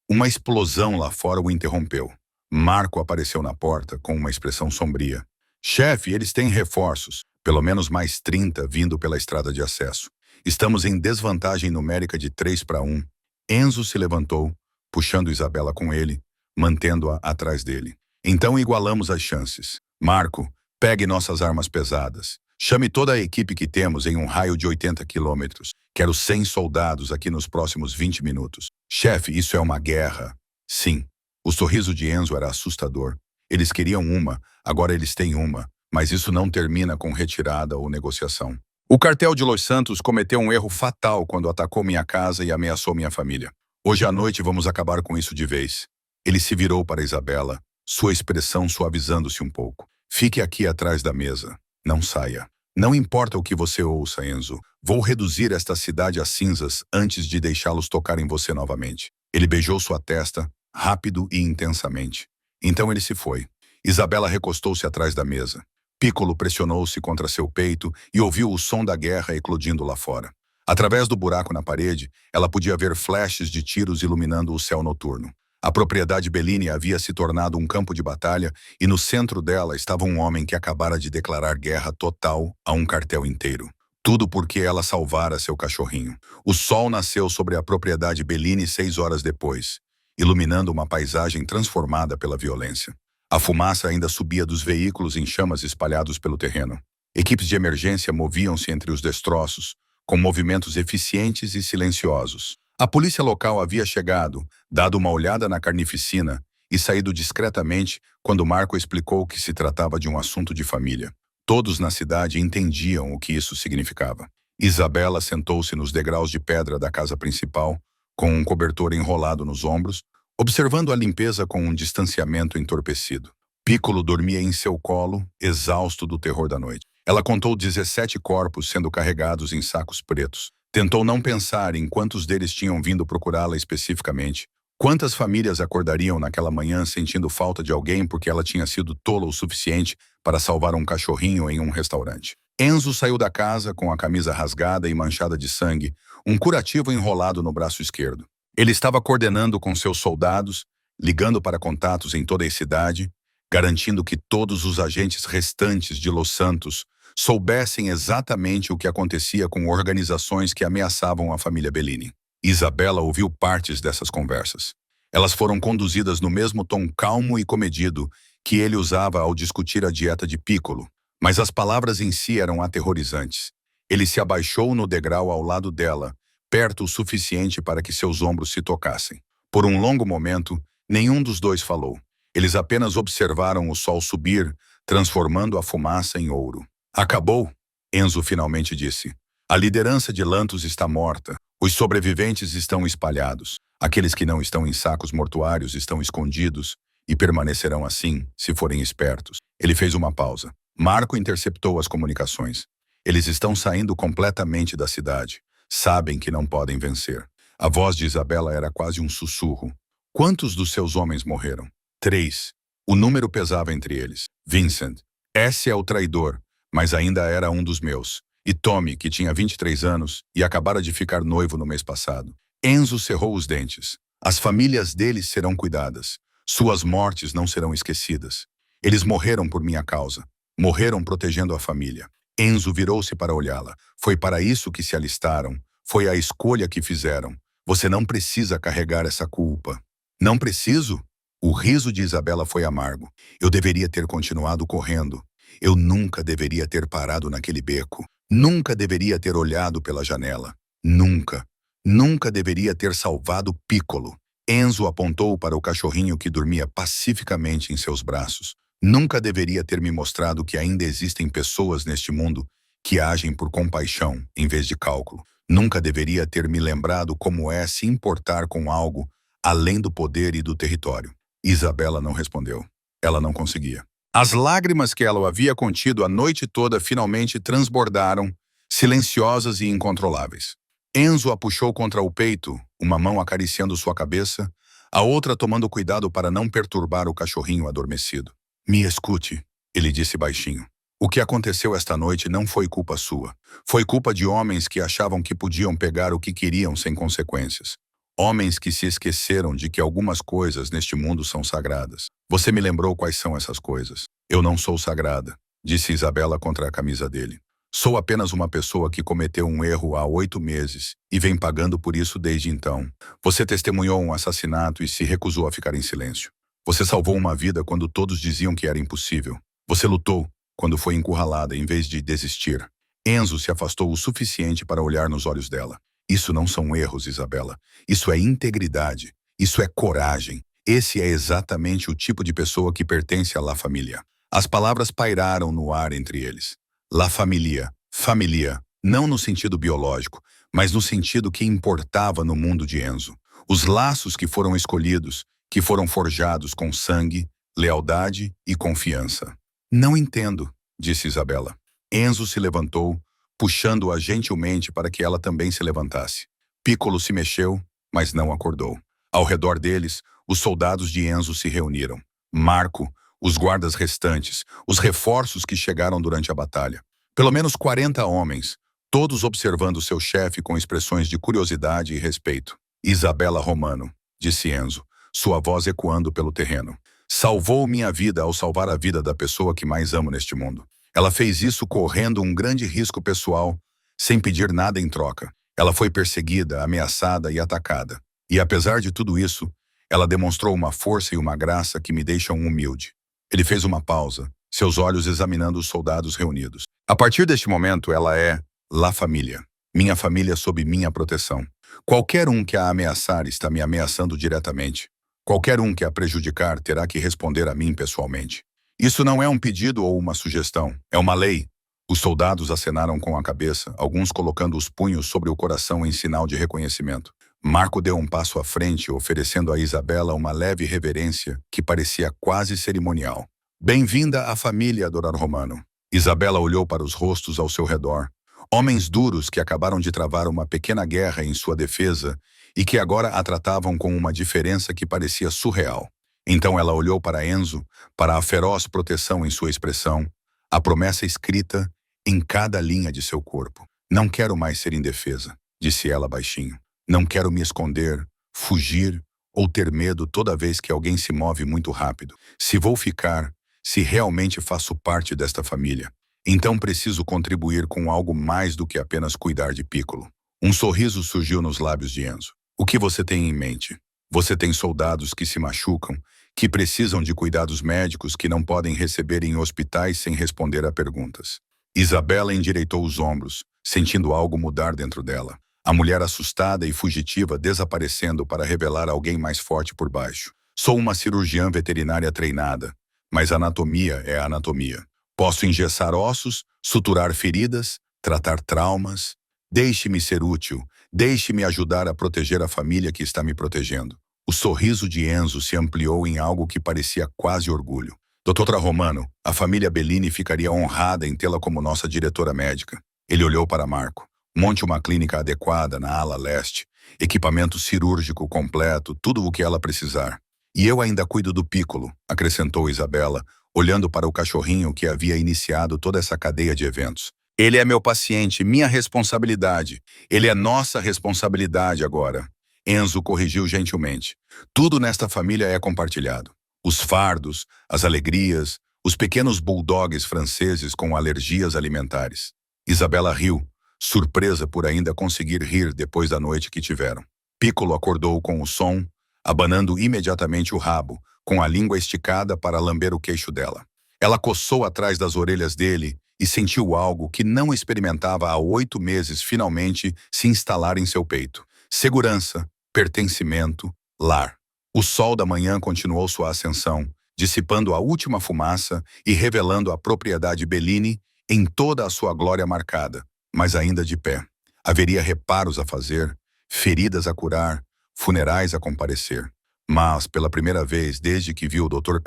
Uma explosão lá fora o interrompeu. Marco apareceu na porta com uma expressão sombria. Chefe, eles têm reforços. Pelo menos mais 30 vindo pela estrada de acesso. Estamos em desvantagem numérica de 3-1. Enzo se levantou, puxando Isabela com ele, mantendo-a atrás dele. Então igualamos as chances. Marco, pegue nossas armas pesadas. Chame toda a equipe que temos em um raio de 80 quilômetros. Quero 100 soldados aqui nos próximos 20 minutos. Chefe, isso é uma guerra. Sim. O sorriso de Enzo era assustador. Eles queriam uma, agora eles têm uma. Mas isso não termina com retirada ou negociação. O cartel de Los Santos cometeu um erro fatal quando atacou minha casa e ameaçou minha família. Hoje à noite vamos acabar com isso de vez. Ele se virou para Isabela, sua expressão suavizando-se um pouco. Fique aqui atrás da mesa. Não saia. Não importa o que você ouça, Enzo. Vou reduzir esta cidade a cinzas antes de deixá-los tocar em você novamente. Ele beijou sua testa, rápido e intensamente. Então ele se foi. Isabela recostou-se atrás da mesa. Piccolo pressionou-se contra seu peito e ouviu o som da guerra eclodindo lá fora. Através do buraco na parede, ela podia ver flashes de tiros iluminando o céu noturno. A propriedade Bellini havia se tornado um campo de batalha e no centro dela estava um homem que acabara de declarar guerra total a um cartel inteiro. Tudo porque ela salvara seu cachorrinho. O sol nasceu sobre a propriedade Bellini 6 horas depois, iluminando uma paisagem transformada pela violência. A fumaça ainda subia dos veículos em chamas espalhados pelo terreno. Equipes de emergência moviam-se entre os destroços, com movimentos eficientes e silenciosos. A polícia local havia chegado, dado uma olhada na carnificina e saído discretamente quando Marco explicou que se tratava de um assunto de família. Todos na cidade entendiam o que isso significava. Isabela sentou-se nos degraus de pedra da casa principal, com um cobertor enrolado nos ombros, observando a limpeza com um distanciamento entorpecido. Piccolo dormia em seu colo, exausto do terror da noite. Ela contou 17 corpos sendo carregados em sacos pretos. Tentou não pensar em quantos deles tinham vindo procurá-la especificamente. Quantas famílias acordariam naquela manhã sentindo falta de alguém porque ela tinha sido tola o suficiente para salvar um cachorrinho em um restaurante. Enzo saiu da casa com a camisa rasgada e manchada de sangue, um curativo enrolado no braço esquerdo. Ele estava coordenando com seus soldados, ligando para contatos em toda a cidade, garantindo que todos os agentes restantes de Los Santos soubessem exatamente o que acontecia com organizações que ameaçavam a família Bellini. Isabela ouviu partes dessas conversas. Elas foram conduzidas no mesmo tom calmo e comedido que ele usava ao discutir a dieta de Piccolo, mas as palavras em si eram aterrorizantes. Ele se abaixou no degrau ao lado dela, perto o suficiente para que seus ombros se tocassem. Por um longo momento, nenhum dos dois falou. Eles apenas observaram o sol subir, transformando a fumaça em ouro. Acabou, Enzo finalmente disse. A liderança de Lantos está morta. Os sobreviventes estão espalhados. Aqueles que não estão em sacos mortuários estão escondidos e permanecerão assim, se forem espertos. Ele fez uma pausa. Marco interceptou as comunicações. Eles estão saindo completamente da cidade. Sabem que não podem vencer. A voz de Isabela era quase um sussurro. Quantos dos seus homens morreram? 3. O número pesava entre eles. Vincent. Esse é o traidor, mas ainda era um dos meus. E Tommy, que tinha 23 anos e acabara de ficar noivo no mês passado. Enzo cerrou os dentes. As famílias deles serão cuidadas. Suas mortes não serão esquecidas. Eles morreram por minha causa. Morreram protegendo a família. Enzo virou-se para olhá-la. Foi para isso que se alistaram. Foi a escolha que fizeram. Você não precisa carregar essa culpa. Não preciso? O riso de Isabela foi amargo. Eu deveria ter continuado correndo. Eu nunca deveria ter parado naquele beco. Nunca deveria ter olhado pela janela. Nunca. Nunca deveria ter salvado Piccolo. Enzo apontou para o cachorrinho que dormia pacificamente em seus braços. Nunca deveria ter me mostrado que ainda existem pessoas neste mundo que agem por compaixão em vez de cálculo. Nunca deveria ter me lembrado como é se importar com algo além do poder e do território. Isabela não respondeu. Ela não conseguia. As lágrimas que ela havia contido a noite toda finalmente transbordaram, silenciosas e incontroláveis. Enzo a puxou contra o peito, uma mão acariciando sua cabeça, a outra tomando cuidado para não perturbar o cachorrinho adormecido. Me escute, ele disse baixinho. O que aconteceu esta noite não foi culpa sua. Foi culpa de homens que achavam que podiam pegar o que queriam sem consequências. Homens que se esqueceram de que algumas coisas neste mundo são sagradas. Você me lembrou quais são essas coisas. Eu não sou sagrada, disse Isabela contra a camisa dele. Sou apenas uma pessoa que cometeu um erro há 8 meses e vem pagando por isso desde então. Você testemunhou um assassinato e se recusou a ficar em silêncio. Você salvou uma vida quando todos diziam que era impossível. Você lutou quando foi encurralada em vez de desistir. Enzo se afastou o suficiente para olhar nos olhos dela. Isso não são erros, Isabela. Isso é integridade. Isso é coragem. Esse é exatamente o tipo de pessoa que pertence à La Família. As palavras pairaram no ar entre eles. La Família, família, não no sentido biológico, mas no sentido que importava no mundo de Enzo. Os laços que foram escolhidos, que foram forjados com sangue, lealdade e confiança. Não entendo, disse Isabela. Enzo se levantou, puxando-a gentilmente para que ela também se levantasse. Piccolo se mexeu, mas não acordou. Ao redor deles, os soldados de Enzo se reuniram. Marco, os guardas restantes, os reforços que chegaram durante a batalha. Pelo menos 40 homens, todos observando seu chefe com expressões de curiosidade e respeito. Isabela Romano, disse Enzo, sua voz ecoando pelo terreno. Salvou minha vida ao salvar a vida da pessoa que mais amo neste mundo. Ela fez isso correndo um grande risco pessoal, sem pedir nada em troca. Ela foi perseguida, ameaçada e atacada. E apesar de tudo isso, ela demonstrou uma força e uma graça que me deixam humilde. Ele fez uma pausa, seus olhos examinando os soldados reunidos. A partir deste momento, ela é La Família. Minha família sob minha proteção. Qualquer um que a ameaçar está me ameaçando diretamente. Qualquer um que a prejudicar terá que responder a mim pessoalmente. Isso não é um pedido ou uma sugestão, é uma lei. Os soldados acenaram com a cabeça, alguns colocando os punhos sobre o coração em sinal de reconhecimento. Marco deu um passo à frente, oferecendo a Isabela uma leve reverência que parecia quase cerimonial. Bem-vinda à família, Dorar Romano. Isabela olhou para os rostos ao seu redor. Homens duros que acabaram de travar uma pequena guerra em sua defesa e que agora a tratavam com uma diferença que parecia surreal. Então ela olhou para Enzo, para a feroz proteção em sua expressão, a promessa escrita em cada linha de seu corpo. Não quero mais ser indefesa, disse ela baixinho. Não quero me esconder, fugir ou ter medo toda vez que alguém se move muito rápido. Se vou ficar, se realmente faço parte desta família, então preciso contribuir com algo mais do que apenas cuidar de Piccolo. Um sorriso surgiu nos lábios de Enzo. O que você tem em mente? Você tem soldados que se machucam, que precisam de cuidados médicos que não podem receber em hospitais sem responder a perguntas. Isabela endireitou os ombros, sentindo algo mudar dentro dela. A mulher assustada e fugitiva desaparecendo para revelar alguém mais forte por baixo. Sou uma cirurgiã veterinária treinada, mas anatomia é anatomia. Posso engessar ossos, suturar feridas, tratar traumas. Deixe-me ser útil, deixe-me ajudar a proteger a família que está me protegendo. O sorriso de Enzo se ampliou em algo que parecia quase orgulho. Doutora Romano, a família Bellini ficaria honrada em tê-la como nossa diretora médica. Ele olhou para Marco. Monte uma clínica adequada na ala leste, equipamento cirúrgico completo, tudo o que ela precisar. E eu ainda cuido do Piccolo, acrescentou Isabela, olhando para o cachorrinho que havia iniciado toda essa cadeia de eventos. Ele é meu paciente, minha responsabilidade. Ele é nossa responsabilidade agora. Enzo corrigiu gentilmente. Tudo nesta família é compartilhado. Os fardos, as alegrias, os pequenos bulldogs franceses com alergias alimentares. Isabela riu, surpresa por ainda conseguir rir depois da noite que tiveram. Piccolo acordou com o som, abanando imediatamente o rabo, com a língua esticada para lamber o queixo dela. Ela coçou atrás das orelhas dele e sentiu algo que não experimentava há 8 meses finalmente se instalar em seu peito. Segurança, pertencimento, lar. O sol da manhã continuou sua ascensão, dissipando a última fumaça e revelando a propriedade Bellini em toda a sua glória marcada, mas ainda de pé. Haveria reparos a fazer, feridas a curar, funerais a comparecer. Mas, pela primeira vez desde que viu o Dr.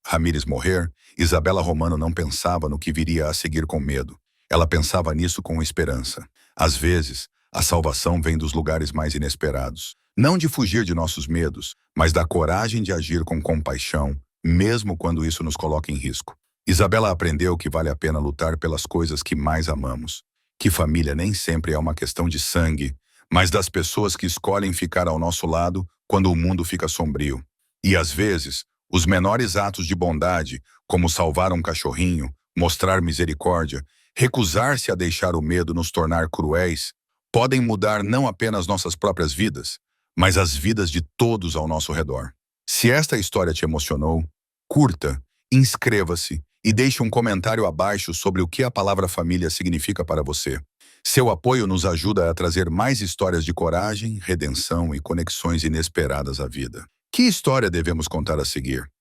Ramírez morrer, Isabela Romano não pensava no que viria a seguir com medo. Ela pensava nisso com esperança. Às vezes, A salvação vem dos lugares mais inesperados. Não de fugir de nossos medos, mas da coragem de agir com compaixão, mesmo quando isso nos coloca em risco. Isabela aprendeu que vale a pena lutar pelas coisas que mais amamos. Que família nem sempre é uma questão de sangue, mas das pessoas que escolhem ficar ao nosso lado quando o mundo fica sombrio. E às vezes, os menores atos de bondade, como salvar um cachorrinho, mostrar misericórdia, recusar-se a deixar o medo nos tornar cruéis, podem mudar não apenas nossas próprias vidas, mas as vidas de todos ao nosso redor. Se esta história te emocionou, curta, inscreva-se e deixe um comentário abaixo sobre o que a palavra família significa para você. Seu apoio nos ajuda a trazer mais histórias de coragem, redenção e conexões inesperadas à vida. Que história devemos contar a seguir?